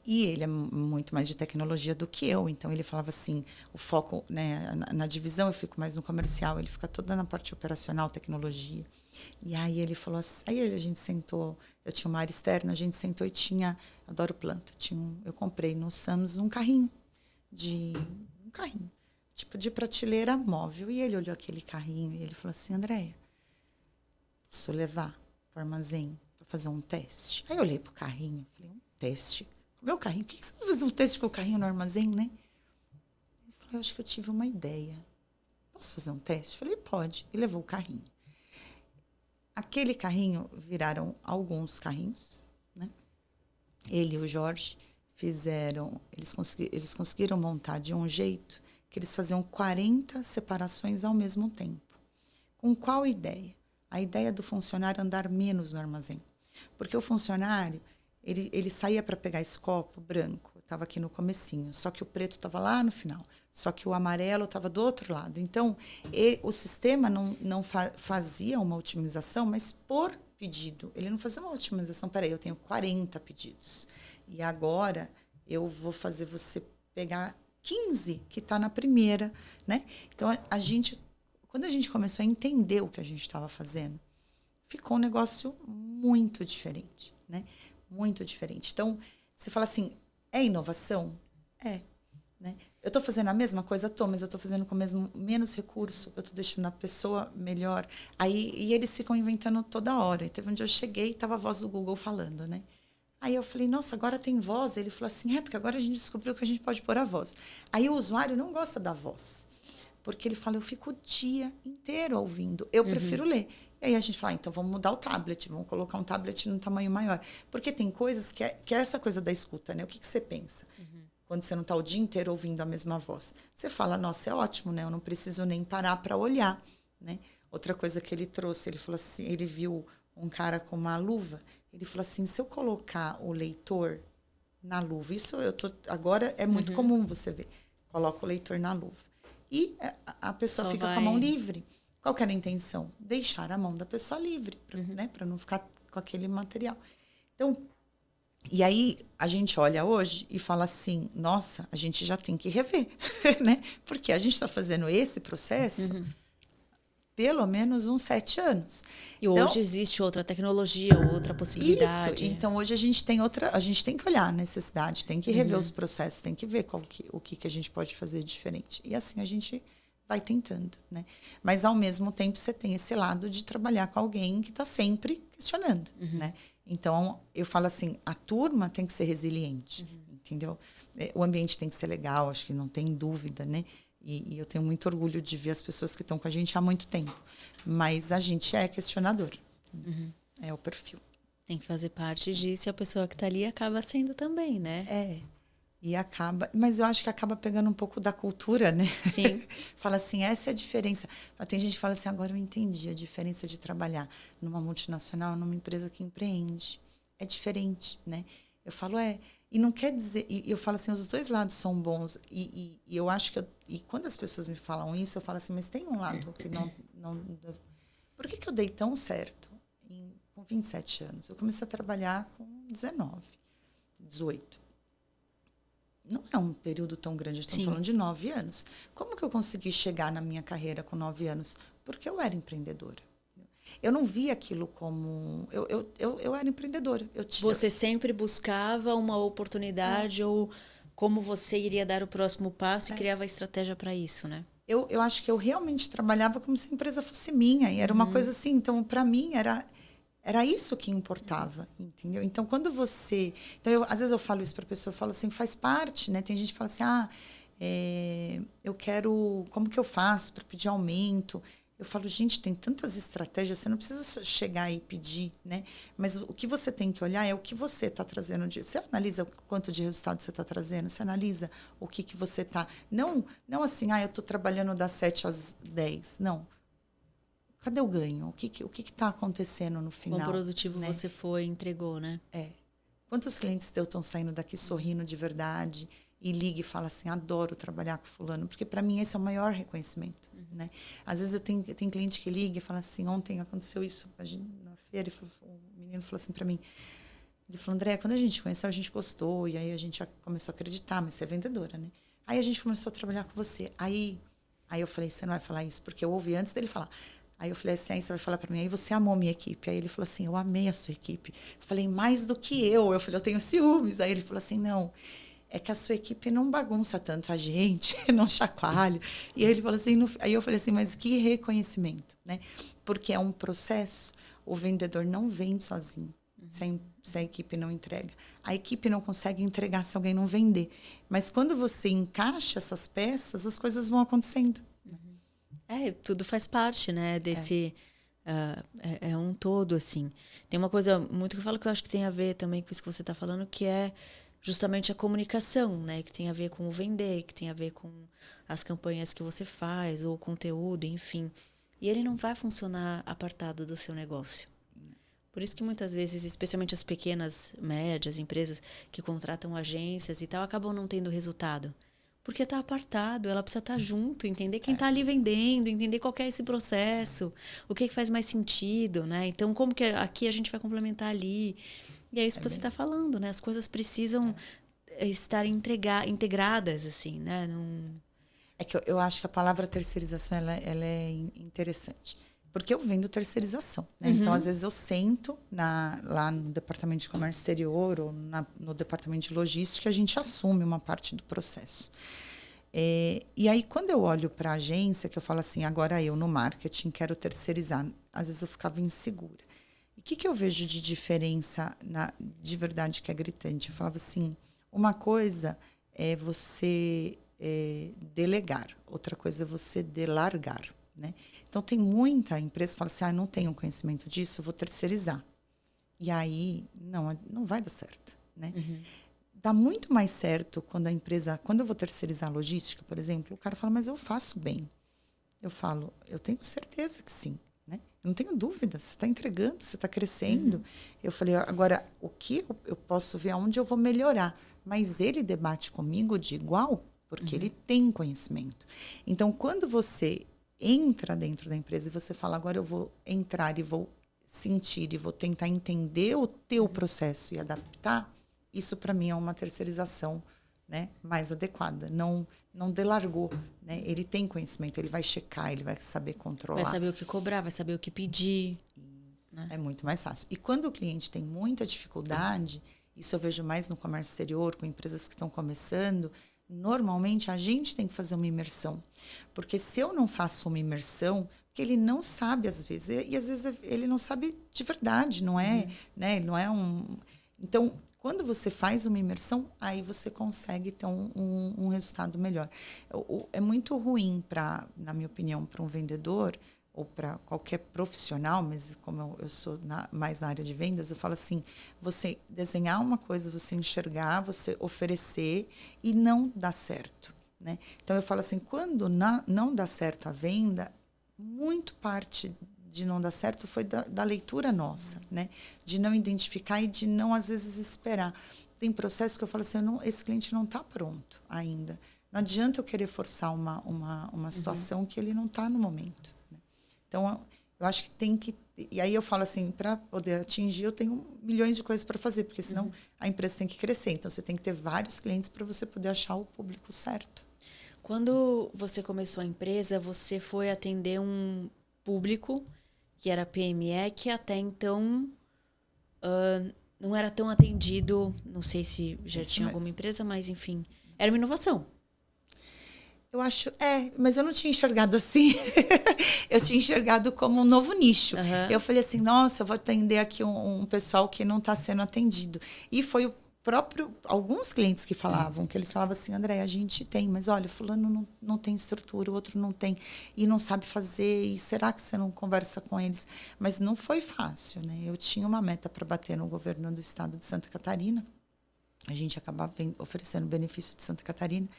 E ele é muito mais de tecnologia do que eu, então ele falava assim, o foco, né, na divisão eu fico mais no comercial, ele fica toda na parte operacional, tecnologia. E aí ele falou assim, a gente sentou, eu tinha uma área externa, a gente sentou e adoro planta, eu comprei no Sam's um carrinho, tipo de prateleira móvel. E ele olhou aquele carrinho e ele falou assim, Andréia, posso levar para o armazém para fazer um teste? Aí eu olhei para o carrinho e falei, um teste? O meu carrinho? Por que você vai fazer um teste com o carrinho no armazém, né? Ele falou, eu acho que eu tive uma ideia. Posso fazer um teste? Eu falei, pode. E levou o carrinho. Aquele carrinho viraram alguns carrinhos, né? Ele e o Jorge eles conseguiram montar de um jeito que eles faziam 40 separações ao mesmo tempo. Com qual ideia? A ideia do funcionário andar menos no armazém. Porque o funcionário, ele saía para pegar esse copo branco, estava aqui no comecinho, só que o preto estava lá no final, só que o amarelo estava do outro lado. Então, o sistema não fazia uma otimização, mas por pedido. Ele não fazia uma otimização, peraí, eu tenho 40 pedidos. E agora eu vou fazer você pegar 15 que está na primeira, né? Então, quando a gente começou a entender o que a gente estava fazendo, ficou um negócio muito diferente, né? Muito diferente. Então, você fala assim, é inovação? É. Né? Eu estou fazendo a mesma coisa? Mas eu estou fazendo com menos recurso, eu estou deixando a pessoa melhor. E eles ficam inventando toda hora. E teve um dia eu cheguei e estava a voz do Google falando, né? Aí eu falei, nossa, agora tem voz? Ele falou assim, porque agora a gente descobriu que a gente pode pôr a voz. Aí o usuário não gosta da voz, porque ele fala, eu fico o dia inteiro ouvindo, eu prefiro ler. E aí a gente fala, então vamos mudar o tablet, vamos colocar um tablet num tamanho maior. Porque tem coisas que é essa coisa da escuta, né? O que você pensa? Quando você não está o dia inteiro ouvindo a mesma voz. Você fala, nossa, é ótimo, né? Eu não preciso nem parar para olhar, né? Outra coisa que ele trouxe, ele falou assim, ele viu um cara com uma luva, ele falou assim, se eu colocar o leitor na luva, agora é muito comum você ver, coloca o leitor na luva. E a pessoa fica com a mão livre. Qual que era a intenção? Deixar a mão da pessoa livre, né? Para não ficar com aquele material. Então, e aí a gente olha hoje e fala assim, nossa, a gente já tem que rever, né? Porque a gente está fazendo esse processo pelo menos uns 7 anos. E então, hoje existe outra tecnologia, outra possibilidade. Isso. Então hoje a gente tem que olhar a necessidade, tem que rever os processos, tem que ver o que a gente pode fazer diferente. E assim a gente vai tentando, né? Mas, ao mesmo tempo, você tem esse lado de trabalhar com alguém que está sempre questionando, né? Então, eu falo assim, a turma tem que ser resiliente, entendeu? O ambiente tem que ser legal, acho que não tem dúvida, né? E eu tenho muito orgulho de ver as pessoas que estão com a gente há muito tempo. Mas a gente é questionador. É o perfil. Tem que fazer parte disso e a pessoa que está ali acaba sendo também, né? E acaba... Mas eu acho que acaba pegando um pouco da cultura, né? Sim. Fala assim, essa é a diferença. Tem gente que fala assim, agora eu entendi a diferença de trabalhar numa multinacional, numa empresa que empreende. É diferente, né? Eu falo, E não quer dizer... E eu falo assim, os dois lados são bons. E eu acho que... E quando as pessoas me falam isso, eu falo assim, mas tem um lado que não por que eu dei tão certo com 27 anos? Eu comecei a trabalhar com 19, 18. Não é um período tão grande, estamos falando de 9 anos. Como que eu consegui chegar na minha carreira com 9 anos? Porque eu era empreendedora. Eu não via aquilo como... Eu era empreendedora. Você sempre buscava uma oportunidade ou como você iria dar o próximo passo e criava a estratégia para isso, né? Eu acho que eu realmente trabalhava como se a empresa fosse minha. E era uma coisa assim. Então, para mim, era isso que importava, entendeu? Então, quando você... Então, às vezes eu falo isso para a pessoa, eu falo assim, faz parte, né? Tem gente que fala assim, eu quero... Como que eu faço para pedir aumento? Eu falo, gente, tem tantas estratégias, você não precisa chegar e pedir, né? Mas o que você tem que olhar é o que você está trazendo. Você analisa o quanto de resultado você está trazendo, você analisa o que você está... Não assim, eu estou trabalhando das 7 às 10. Não. Cadê o ganho? O que está acontecendo no final? Quão produtivo você foi e entregou, né? Quantos clientes teus estão saindo daqui sorrindo de verdade e liga e fala assim, adoro trabalhar com fulano? Porque para mim esse é o maior reconhecimento, né? Às vezes eu tenho cliente que liga e fala assim, ontem aconteceu isso na feira, o menino falou assim para mim, ele falou, André, quando a gente conheceu, a gente gostou, e aí a gente já começou a acreditar, mas você é vendedora, né? Aí a gente começou a trabalhar com você. Aí eu falei, você não vai falar isso, porque eu ouvi antes dele falar. Aí eu falei assim, aí você vai falar para mim, aí você amou minha equipe. Aí ele falou assim, eu amei a sua equipe. Eu falei, mais do que eu. Eu falei, eu tenho ciúmes. Aí ele falou assim, não, é que a sua equipe não bagunça tanto a gente, não chacoalha. E aí ele falou assim, aí eu falei assim, mas que reconhecimento, né? Porque é um processo, o vendedor não vende sozinho, se a equipe não entrega. A equipe não consegue entregar se alguém não vender. Mas quando você encaixa essas peças, as coisas vão acontecendo. Tudo faz parte, né? Desse... É um todo, assim. Tem uma coisa muito que eu falo que eu acho que tem a ver também com isso que você está falando, que é justamente a comunicação, né? Que tem a ver com o vender, que tem a ver com as campanhas que você faz, ou o conteúdo, enfim. E ele não vai funcionar apartado do seu negócio. Por isso que muitas vezes, especialmente as pequenas, médias empresas que contratam agências e tal, acabam não tendo resultado. Porque está apartado, ela precisa estar junto, entender quem está ali vendendo, entender qual que é esse processo, o que faz mais sentido, né? Então, como que aqui a gente vai complementar ali? E é isso que você está falando, né? As coisas precisam estar integradas, assim, né? É que eu acho que a palavra terceirização, ela é interessante. Porque eu vendo terceirização, né? Então, às vezes, eu sento lá no departamento de comércio exterior ou no departamento de logística, a gente assume uma parte do processo. E aí, quando eu olho para a agência, que eu falo assim, agora eu no marketing quero terceirizar, às vezes eu ficava insegura. E o que eu vejo de diferença, de verdade, que é gritante? Eu falava assim, uma coisa é você delegar, outra coisa é você delargar, né? Então, tem muita empresa que fala assim, não tenho conhecimento disso, vou terceirizar. E aí, não vai dar certo, né? Dá muito mais certo quando eu vou terceirizar a logística, por exemplo, o cara fala, mas eu faço bem. Eu falo, eu tenho certeza que sim, né? Eu não tenho dúvida, você está entregando, você está crescendo. Eu falei, agora, o que eu posso ver aonde eu vou melhorar? Mas ele debate comigo de igual, porque ele tem conhecimento. Então, quando você entra dentro da empresa e você fala, agora eu vou entrar e vou sentir e vou tentar entender o teu processo e adaptar, isso para mim é uma terceirização, né, mais adequada. Não delargou, né? Ele tem conhecimento, ele vai checar, ele vai saber controlar. Vai saber o que cobrar, vai saber o que pedir. Isso, né? É muito mais fácil. E quando o cliente tem muita dificuldade, isso eu vejo mais no comércio exterior, com empresas que estão começando, normalmente a gente tem que fazer uma imersão. Porque se eu não faço uma imersão, porque ele não sabe às vezes, e às vezes ele não sabe de verdade, não é, né? Ele não é um... Então, quando você faz uma imersão, aí você consegue ter um resultado melhor. É muito ruim, na minha opinião, para um vendedor ou para qualquer profissional, mas como eu sou mais na área de vendas, eu falo assim, você desenhar uma coisa, você enxergar, você oferecer e não dá certo, né? Então, eu falo assim, quando não dá certo a venda, muito parte de não dar certo foi da leitura nossa, né? De não identificar e de não, às vezes, esperar. Tem processos que eu falo assim, esse cliente não está pronto ainda. Não adianta eu querer forçar uma situação que ele não está no momento. Né? Então, eu acho que tem que... E aí eu falo assim, para poder atingir, eu tenho milhões de coisas para fazer, porque senão a empresa tem que crescer. Então, você tem que ter vários clientes para você poder achar o público certo. Quando você começou a empresa, você foi atender um público que era PME, que até então não era tão atendido. Não sei se já tinha alguma empresa, mas enfim, era uma inovação. Eu acho, mas eu não tinha enxergado assim. Eu tinha enxergado como um novo nicho. Eu falei assim, nossa, eu vou atender aqui um pessoal que não está sendo atendido. E foi alguns clientes que falavam, que eles falavam assim, André, a gente tem, mas olha, fulano não tem estrutura, o outro não tem, e não sabe fazer, e será que você não conversa com eles? Mas não foi fácil, né? Eu tinha uma meta para bater no governo do estado de Santa Catarina, a gente acabava oferecendo benefício de Santa Catarina,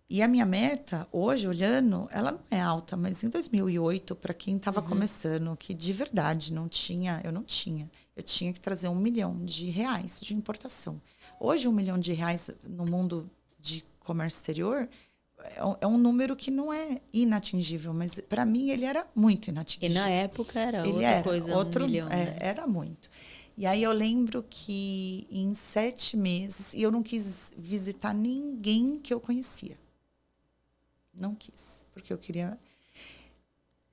e a minha meta, hoje, olhando, ela não é alta, mas em 2008, para quem estava começando, que de verdade eu não tinha, eu tinha que trazer R$1 milhão de importação. Hoje, R$1 milhão no mundo de comércio exterior é um número que não é inatingível, mas para mim ele era muito inatingível. E na época era outra coisa, R$1 milhão. Né? Era muito. E aí eu lembro que em 7 meses, e eu não quis visitar ninguém que eu conhecia. Não quis, porque eu queria...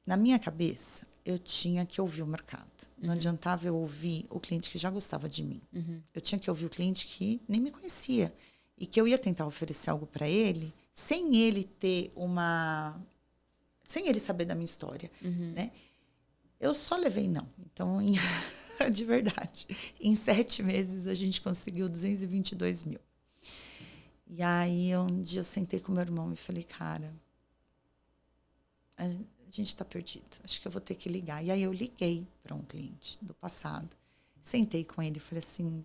Na minha cabeça, eu tinha que ouvir o mercado. Não adiantava eu ouvir o cliente que já gostava de mim. Eu tinha que ouvir o cliente que nem me conhecia. E que eu ia tentar oferecer algo para ele, sem ele ter sem ele saber da minha história. Né? Eu só levei não. Então, de verdade, em 7 meses, a gente conseguiu 222 mil. E aí, um dia eu sentei com meu irmão e falei, cara, a gente está perdido. Acho que eu vou ter que ligar. E aí eu liguei para um cliente do passado. Sentei com ele e falei assim,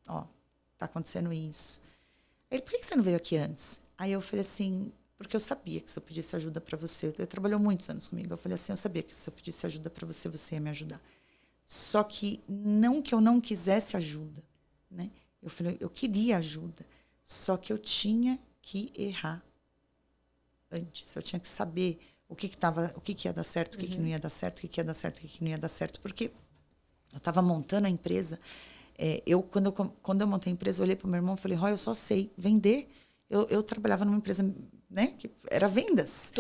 tá acontecendo isso. Ele, por que você não veio aqui antes? Aí eu falei assim, porque eu sabia que se eu pedisse ajuda para você, ele trabalhou muitos anos comigo, eu falei assim, eu sabia que se eu pedisse ajuda para você, você ia me ajudar. Só que não que eu não quisesse ajuda, né? Eu falei, eu queria ajuda. Só que eu tinha que errar antes. Eu tinha que saber o que ia dar certo, o que não ia dar certo, o que ia dar certo, o que não ia dar certo. Porque eu estava montando a empresa. Quando eu montei a empresa, eu olhei para o meu irmão e falei, Roy, eu só sei vender. Eu trabalhava numa empresa, né, que era vendas.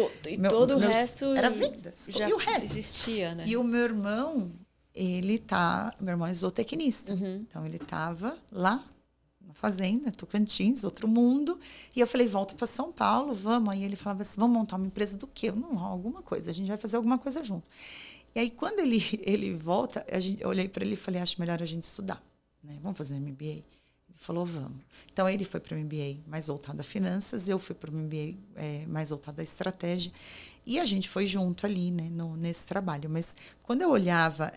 Todo o resto era vendas. Já e o resto existia, né? E o meu irmão, meu irmão é zootecnista. Então, ele estava lá na fazenda, Tocantins, outro mundo. E eu falei, volta para São Paulo, vamos. Aí ele falava assim, vamos montar uma empresa do quê? Não, alguma coisa, a gente vai fazer alguma coisa junto. E aí, quando ele volta, eu olhei para ele e falei, acho melhor a gente estudar. Né? Vamos fazer um MBA? Ele falou, vamos. Então, ele foi para o MBA mais voltado a finanças, eu fui para o MBA mais voltado à estratégia. E a gente foi junto ali, né, nesse trabalho. Mas quando eu olhava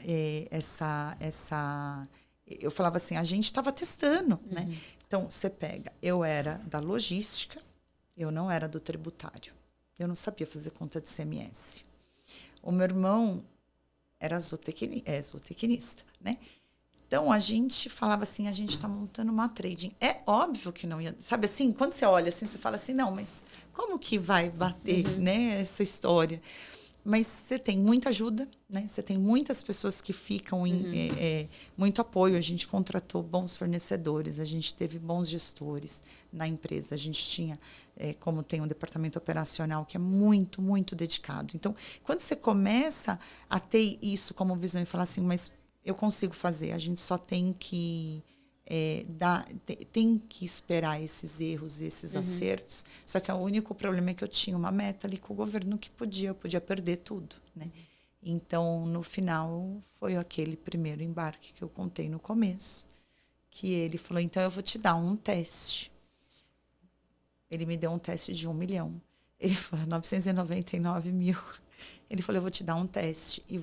eu falava assim, a gente estava testando, né? Então, você pega, eu era da logística, eu não era do tributário. Eu não sabia fazer conta de CMS. O meu irmão era zootecnista, né? Então, a gente falava assim, a gente está montando uma trading. É óbvio que não ia... Sabe assim, quando você olha assim, você fala assim, não, mas como que vai bater, né, essa história? Mas você tem muita ajuda, né? Você tem muitas pessoas que ficam muito apoio. A gente contratou bons fornecedores, a gente teve bons gestores na empresa. A gente tinha, como tem um departamento operacional que é muito, muito dedicado. Então, quando você começa a ter isso como visão e falar assim, mas eu consigo fazer, a gente só tem que tem que esperar esses erros e esses acertos. Só que o único problema é que eu tinha uma meta ali com o governo que eu podia perder tudo, né? Então, no final, foi aquele primeiro embarque que eu contei no começo, que ele falou, então eu vou te dar um teste. Ele me deu um teste de 1 milhão. Ele falou, 999 mil. Ele falou, eu vou te dar um teste e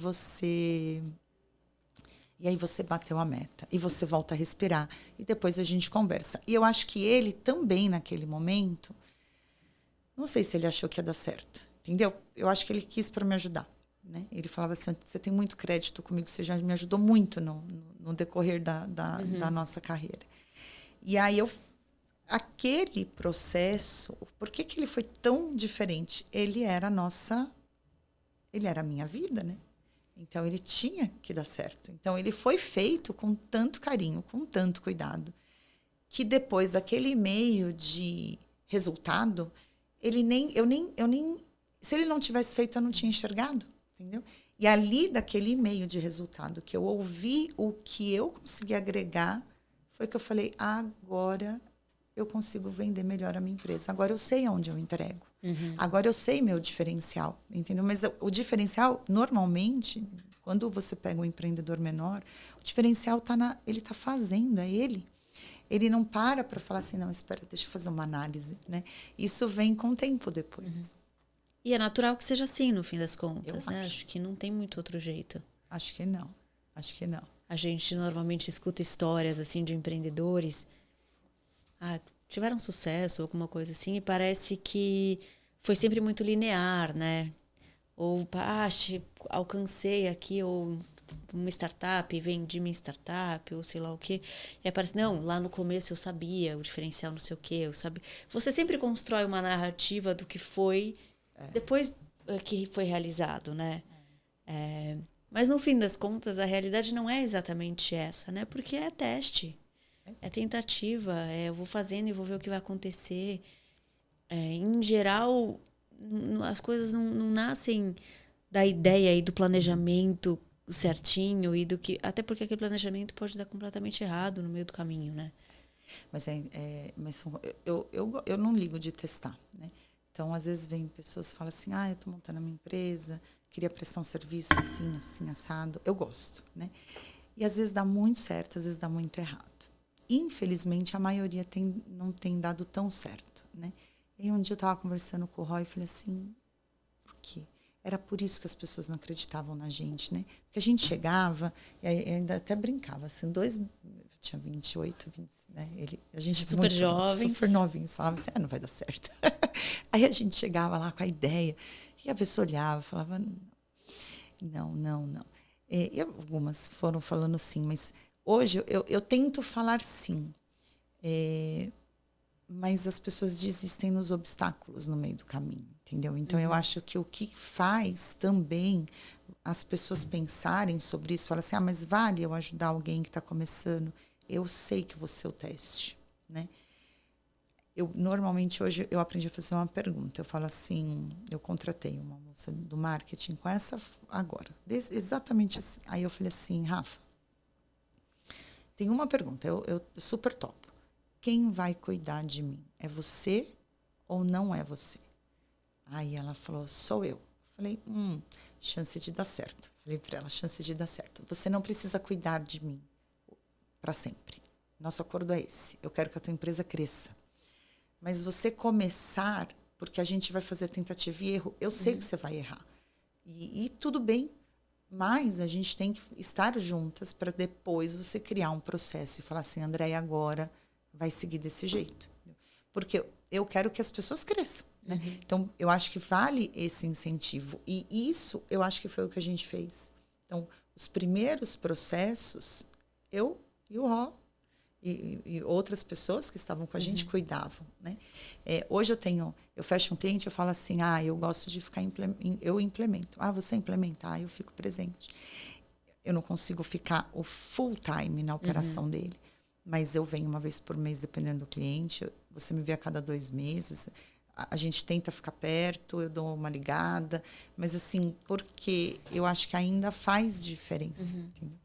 aí você bateu a meta. E você volta a respirar. E depois a gente conversa. E eu acho que ele também, naquele momento, não sei se ele achou que ia dar certo. Entendeu? Eu acho que ele quis para me ajudar. Né? Ele falava assim, você tem muito crédito comigo, você já me ajudou muito no decorrer da nossa carreira. E aí, aquele processo, por que ele foi tão diferente? Ele era a minha vida, né? Então, ele tinha que dar certo. Então, ele foi feito com tanto carinho, com tanto cuidado, que depois daquele e-mail de resultado, se ele não tivesse feito, eu não tinha enxergado, entendeu? E ali, daquele e-mail de resultado, que eu ouvi o que eu consegui agregar, foi que eu falei, agora eu consigo vender melhor a minha empresa. Agora eu sei onde eu entrego. Agora eu sei meu diferencial, entendeu? Mas o diferencial, normalmente, quando você pega um empreendedor menor, o diferencial ele está fazendo, é ele. Ele não para falar assim, não, espera, deixa eu fazer uma análise, né? Isso vem com o tempo depois. E é natural que seja assim, no fim das contas, né? Acho. Acho que não tem muito outro jeito. Acho que não. A gente normalmente escuta histórias, assim, de empreendedores. Tiveram sucesso, alguma coisa assim, e parece que foi sempre muito linear, né? Ou, alcancei aqui, ou uma startup, vendi minha startup, ou sei lá o quê. E aí parece, não, lá no começo eu sabia o diferencial, não sei o quê, eu sabia. Você sempre constrói uma narrativa do que foi depois que foi realizado, né? Mas no fim das contas, a realidade não é exatamente essa, né? Porque é teste. É tentativa, eu vou fazendo e vou ver o que vai acontecer. Em geral, as coisas não nascem da ideia e do planejamento certinho e do que, até porque aquele planejamento pode dar completamente errado no meio do caminho, né? Mas eu não ligo de testar, né? Então, às vezes vem pessoas que falam assim, eu estou montando a minha empresa, queria prestar um serviço assim, assim, assado. Eu gosto, né? E às vezes dá muito certo, às vezes dá muito errado. Infelizmente, a maioria não tem dado tão certo, né? E um dia eu estava conversando com o Roy e falei assim, por quê? Era por isso que as pessoas não acreditavam na gente, né? Porque a gente chegava, e ainda até brincava, assim, tinha 28, 20, né? A gente super jovens. Super novinhos, falava assim, não vai dar certo. Aí a gente chegava lá com a ideia, e a pessoa olhava, falava, não. E algumas foram falando sim, mas hoje eu tento falar sim, mas as pessoas desistem nos obstáculos no meio do caminho, entendeu? Então, eu acho que o que faz também as pessoas pensarem sobre isso, falar assim, mas vale eu ajudar alguém que está começando? Eu sei que vou ser o teste, né? Normalmente, hoje, eu aprendi a fazer uma pergunta. Eu falo assim, eu contratei uma moça do marketing com essa agora, exatamente assim. Aí eu falei assim, Rafa, tem uma pergunta, eu super topo. Quem vai cuidar de mim? É você ou não é você? Aí ela falou, sou eu. Falei, chance de dar certo. Falei para ela, chance de dar certo. Você não precisa cuidar de mim para sempre. Nosso acordo é esse. Eu quero que a tua empresa cresça. Mas você começar, porque a gente vai fazer tentativa e erro, eu sei que você vai errar. E tudo bem. Mas a gente tem que estar juntas para depois você criar um processo e falar assim, Andréia, agora vai seguir desse jeito. Porque eu quero que as pessoas cresçam. Né? Então, eu acho que vale esse incentivo. E isso, eu acho que foi o que a gente fez. Então, os primeiros processos, eu e o Ró e outras pessoas que estavam com a gente cuidavam. Né? Hoje eu fecho um cliente, eu falo assim, eu gosto de ficar, eu implemento. Você implementa? Eu fico presente. Eu não consigo ficar o full time na operação dele. Mas eu venho uma vez por mês, dependendo do cliente. Você me vê a cada 2 meses. A gente tenta ficar perto, eu dou uma ligada. Mas, assim, porque eu acho que ainda faz diferença. Entendeu?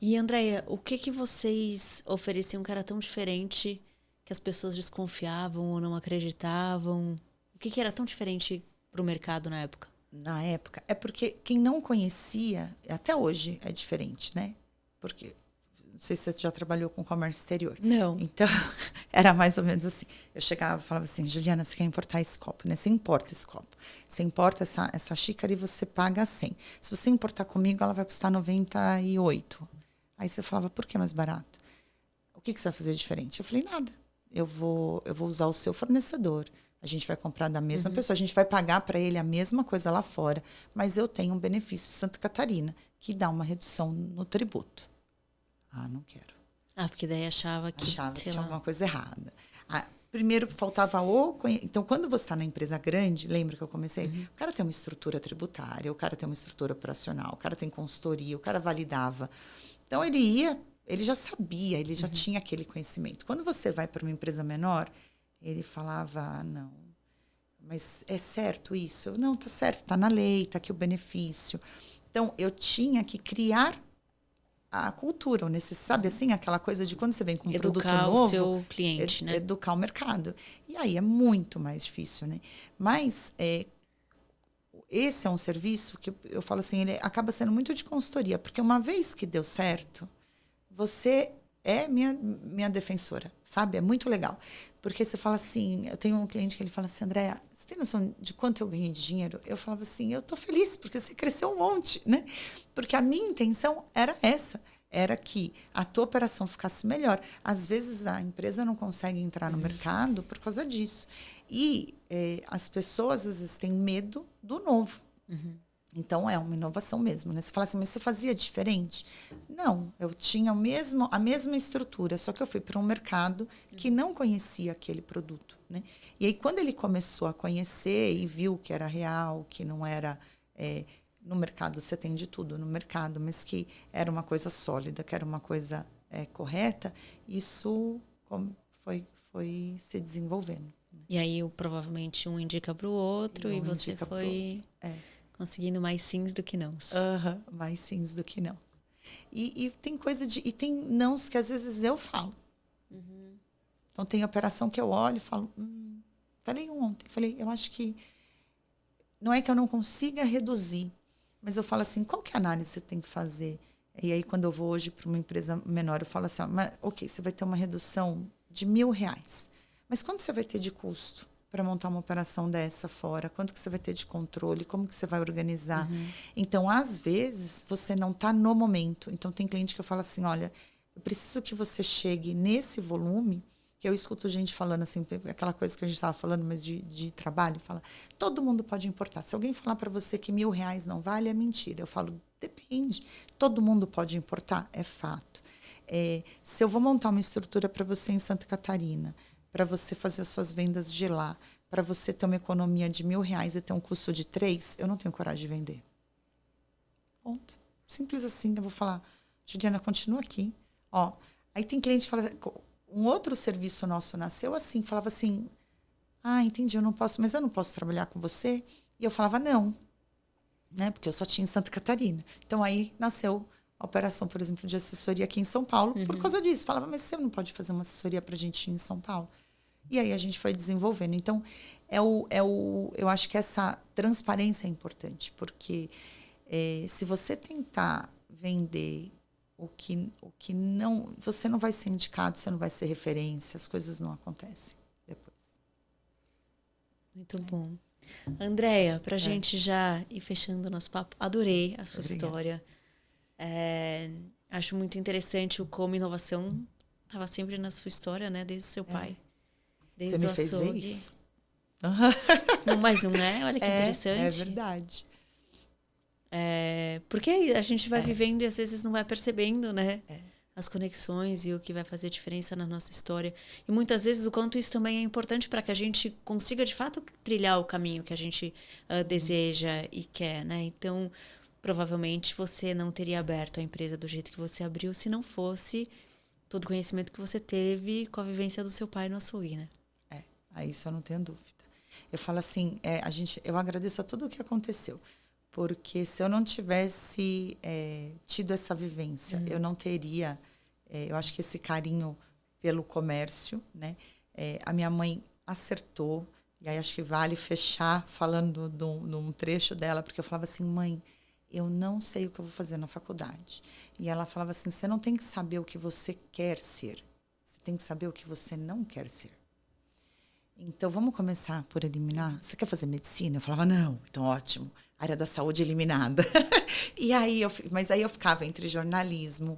E, Andréia, o que vocês ofereciam que era tão diferente que as pessoas desconfiavam ou não acreditavam? O que era tão diferente para o mercado na época? Na época, é porque quem não conhecia, até hoje é diferente, né? Porque, não sei se você já trabalhou com comércio exterior. Não. Então, era mais ou menos assim. Eu chegava e falava assim, Juliana, você quer importar esse copo, né? Você importa esse copo. Você importa essa xícara e você paga 100. Se você importar comigo, ela vai custar 98. Aí você falava, por que mais barato? O que você vai fazer diferente? Eu falei, nada. Eu vou usar o seu fornecedor. A gente vai comprar da mesma pessoa, a gente vai pagar para ele a mesma coisa lá fora, mas eu tenho um benefício em Santa Catarina, que dá uma redução no tributo. Ah, não quero. Ah, porque daí achava que Tinha alguma coisa errada. Primeiro, faltava Então, quando você está na empresa grande, lembra que eu comecei? O cara tem uma estrutura tributária, o cara tem uma estrutura operacional, o cara tem consultoria, o cara validava. Então, ele já sabia, ele já tinha aquele conhecimento. Quando você vai para uma empresa menor, ele falava, não, mas é certo isso? Não, tá certo, tá na lei, tá aqui o benefício. Então, eu tinha que criar a cultura, sabe assim, aquela coisa de quando você vem com um produto novo... Educar o seu cliente, né? Educar o mercado. E aí é muito mais difícil, né? Mas esse é um serviço que eu falo assim, ele acaba sendo muito de consultoria, porque uma vez que deu certo, você é minha defensora, sabe? É muito legal. Porque você fala assim, eu tenho um cliente que ele fala assim, Andréia, você tem noção de quanto eu ganhei de dinheiro? Eu falava assim, eu tô feliz, porque você cresceu um monte, né? Porque a minha intenção era essa, era que a tua operação ficasse melhor. Às vezes a empresa não consegue entrar no mercado por causa disso. E as pessoas, às vezes, têm medo do novo. Então, é uma inovação mesmo, né? Você fala assim, mas você fazia diferente? Não, eu tinha a mesma estrutura, só que eu fui para um mercado que não conhecia aquele produto, né? E aí, quando ele começou a conhecer e viu que era real, que não era... no mercado, você tem de tudo no mercado, mas que era uma coisa sólida, que era uma coisa correta, isso foi se desenvolvendo. E aí, provavelmente, um indica para o outro e você foi... conseguindo mais sims do que nãos. Mais sims do que nãos. E tem coisa de... E tem nãos que às vezes eu falo. Então tem operação que eu olho e falo... falei ontem. Eu acho que... Não é que eu não consiga reduzir, mas eu falo assim, qual que é a análise que você tem que fazer? E aí, quando eu vou hoje para uma empresa menor, eu falo assim, ok, você vai ter uma redução de R$1.000. Mas quanto você vai ter de custo para montar uma operação dessa fora? Quanto que você vai ter de controle? Como que você vai organizar? Então, às vezes, você não está no momento. Então, tem cliente que eu falo assim, olha, eu preciso que você chegue nesse volume, que eu escuto gente falando assim, aquela coisa que a gente estava falando, mas de trabalho, fala, todo mundo pode importar. Se alguém falar para você que R$1.000 não vale, é mentira. Eu falo, depende. Todo mundo pode importar? É fato. Se eu vou montar uma estrutura para você em Santa Catarina, para você fazer as suas vendas de lá, para você ter uma economia de R$1.000 e ter um custo de 3, eu não tenho coragem de vender. Ponto. Simples assim. Eu vou falar, Juliana, continua aqui. Ó, aí tem cliente que fala, um outro serviço nosso nasceu assim, falava assim, entendi, eu não posso, mas eu não posso trabalhar com você? E eu falava, não, né? Porque eu só tinha em Santa Catarina. Então aí nasceu a operação, por exemplo, de assessoria aqui em São Paulo, por causa disso. Falava, mas você não pode fazer uma assessoria para a gente em São Paulo? E aí a gente foi desenvolvendo. Então, eu acho que essa transparência é importante, porque se você tentar vender o que não... Você não vai ser indicado, você não vai ser referência, as coisas não acontecem depois. Muito bom. Andréia, para a gente já ir fechando o nosso papo, adorei a sua história. Acho muito interessante como inovação estava sempre na sua história, né? Desde o seu pai. Desde você o me fez ver açougue. isso. Não, mas não é? Olha que interessante. É verdade. Porque a gente vai vivendo e às vezes não vai percebendo, né? As conexões e o que vai fazer diferença na nossa história. E muitas vezes o quanto isso também é importante para que a gente consiga, de fato, trilhar o caminho que a gente deseja e quer, né? Então, provavelmente você não teria aberto a empresa do jeito que você abriu se não fosse todo o conhecimento que você teve com a vivência do seu pai no açougue, né? Isso eu não tenho dúvida. Eu falo assim, eu agradeço a tudo o que aconteceu. porque se eu não tivesse tido essa vivência, eu não teria, eu acho que esse carinho pelo comércio, né? A minha mãe acertou, e aí acho que vale fechar falando de um trecho dela, porque eu falava assim, mãe, eu não sei o que eu vou fazer na faculdade. E ela falava assim, você não tem que saber o que você quer ser, você tem que saber o que você não quer ser. Então, vamos começar por eliminar. Você quer fazer medicina? Eu falava, não. Então, ótimo. Área da saúde eliminada. E aí, mas aí eu ficava entre jornalismo,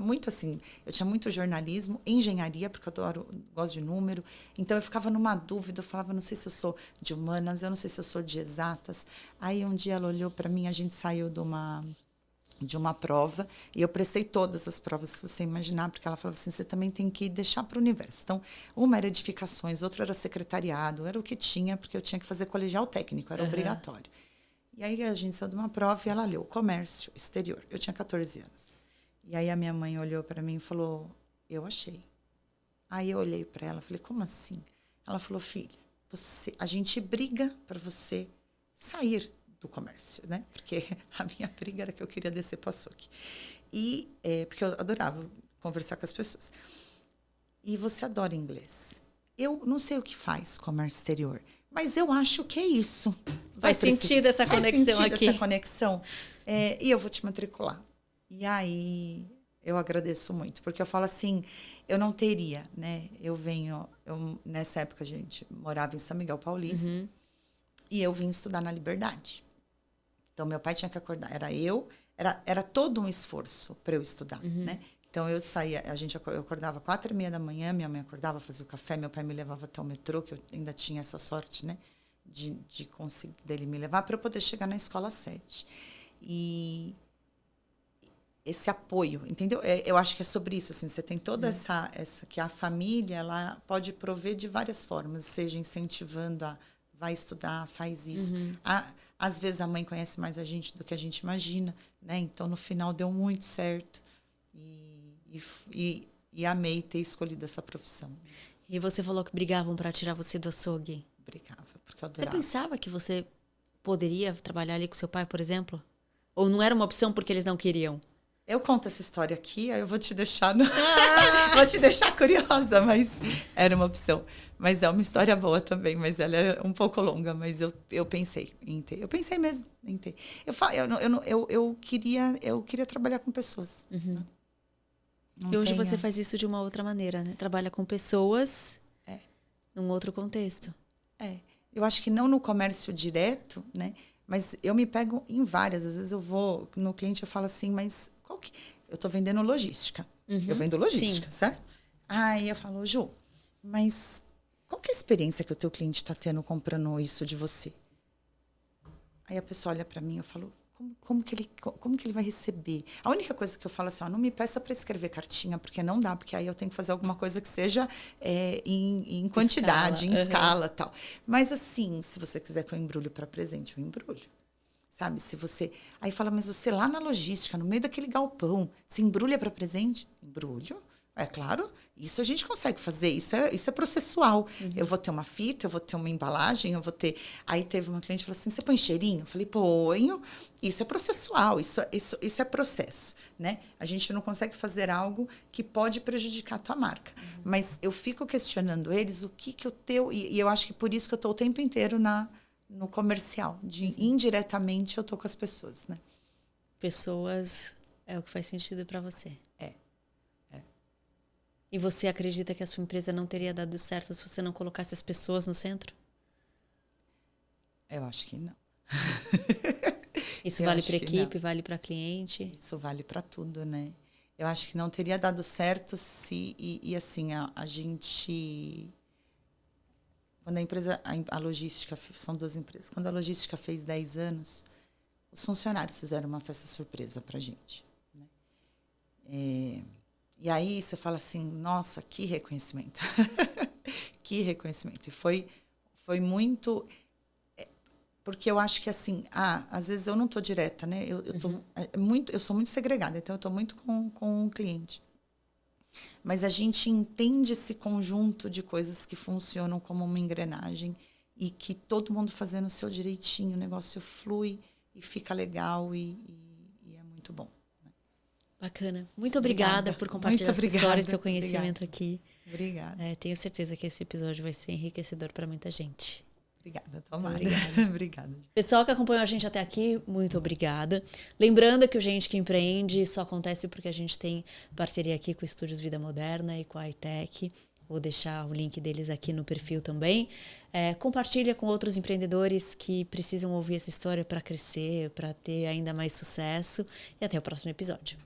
muito assim, eu tinha muito jornalismo, engenharia, porque eu gosto de número. Então, eu ficava numa dúvida, eu falava, não sei se eu sou de humanas, eu não sei se eu sou de exatas. Aí, um dia ela olhou para mim, a gente saiu de uma prova, e eu prestei todas as provas, se você imaginar, porque ela falava assim, você também tem que deixar para o universo. Então, uma era edificações, outra era secretariado, era o que tinha, porque eu tinha que fazer colegial técnico, era obrigatório. E aí a gente saiu de uma prova e ela leu comércio exterior. Eu tinha 14 anos. E aí a minha mãe olhou para mim e falou, eu achei. Aí eu olhei para ela e falei, como assim? Ela falou, filha, a gente briga para você sair do comércio, né? Porque a minha briga era que eu queria descer para o açougue. E, porque eu adorava conversar com as pessoas. E você adora inglês. Eu não sei o que faz comércio exterior, mas eu acho que é isso. Faz sentido essa conexão aqui. Essa conexão. E eu vou te matricular. E aí eu agradeço muito, porque eu falo assim, eu não teria, né? Nessa época a gente morava em São Miguel Paulista, e eu vim estudar na Liberdade. Então, meu pai tinha que acordar. Era todo um esforço para eu estudar, né? Então, eu saía, eu acordava 4h30 da manhã, minha mãe acordava, fazia o café, meu pai me levava até o metrô, que eu ainda tinha essa sorte, né? De conseguir dele me levar para eu poder chegar na escola às 7h. E esse apoio, entendeu? Eu acho que é sobre isso, assim, você tem toda essa que a família, ela pode prover de várias formas, seja incentivando vai estudar, faz isso. Às vezes a mãe conhece mais a gente do que a gente imagina, né? Então, no final, deu muito certo. E amei ter escolhido essa profissão. E você falou que brigavam para tirar você do açougue. Brigava, porque eu adorava. Você pensava que você poderia trabalhar ali com seu pai, por exemplo? Ou não era uma opção porque eles não queriam? Eu conto essa história aqui, aí eu vou te deixar vou te deixar curiosa, mas era uma opção. Mas é uma história boa também, mas ela é um pouco longa, mas eu pensei em ter. Eu pensei mesmo em ter. Eu queria trabalhar com pessoas. Né? E hoje você faz isso de uma outra maneira, né? Trabalha com pessoas num outro contexto. Eu acho que não no comércio direto, né? Mas eu me pego em várias. Às vezes eu vou no cliente, eu falo assim, mas eu estou vendendo logística. Eu vendo logística, certo? Aí eu falo, Ju, mas qual que é a experiência que o teu cliente está tendo comprando isso de você? Aí a pessoa olha para mim, eu falo, como que ele vai receber? A única coisa que eu falo assim, não me peça para escrever cartinha, porque não dá, porque aí eu tenho que fazer alguma coisa que seja em quantidade, em escala, tal. Mas assim, se você quiser que eu embrulhe para presente, eu embrulho. Sabe, se você... Aí fala, mas você lá na logística, no meio daquele galpão, se embrulha para presente? Embrulho. É claro, isso a gente consegue fazer, isso é processual. Eu vou ter uma fita, eu vou ter uma embalagem, eu vou ter... Aí teve uma cliente que falou assim, você põe cheirinho? Eu falei, ponho. Isso é processual, isso é processo, né? A gente não consegue fazer algo que pode prejudicar a tua marca. Mas eu fico questionando eles o que o teu... E eu acho que por isso que eu estou o tempo inteiro no comercial. Indiretamente eu estou com as pessoas, né? Pessoas é o que faz sentido para você. É. E você acredita que a sua empresa não teria dado certo se você não colocasse as pessoas no centro? Eu acho que não. Isso vale para equipe, vale para cliente? Isso vale para tudo, né? Eu acho que não teria dado certo se... E assim, a gente... Quando a logística... São 2 empresas. Quando a logística fez 10 anos, os funcionários fizeram uma festa surpresa para a gente. Né? E aí você fala assim, nossa, que reconhecimento. Que reconhecimento. E foi muito... Porque eu acho que assim, às vezes eu não estou direta, né? Eu sou muito segregada, então eu estou muito com o cliente. Mas a gente entende esse conjunto de coisas que funcionam como uma engrenagem e que todo mundo fazendo o seu direitinho, o negócio flui e fica legal e é muito bom. Bacana. Muito obrigada por compartilhar sua história e seu conhecimento aqui. Obrigada. Tenho certeza que esse episódio vai ser enriquecedor para muita gente. Obrigada, tomara. Obrigada. Obrigada. Pessoal que acompanhou a gente até aqui, muito obrigada. Lembrando que o Gente que Empreende só acontece porque a gente tem parceria aqui com o Estúdios Vida Moderna e com a iTech. Vou deixar o link deles aqui no perfil também. Compartilha com outros empreendedores que precisam ouvir essa história para crescer, para ter ainda mais sucesso. E até o próximo episódio.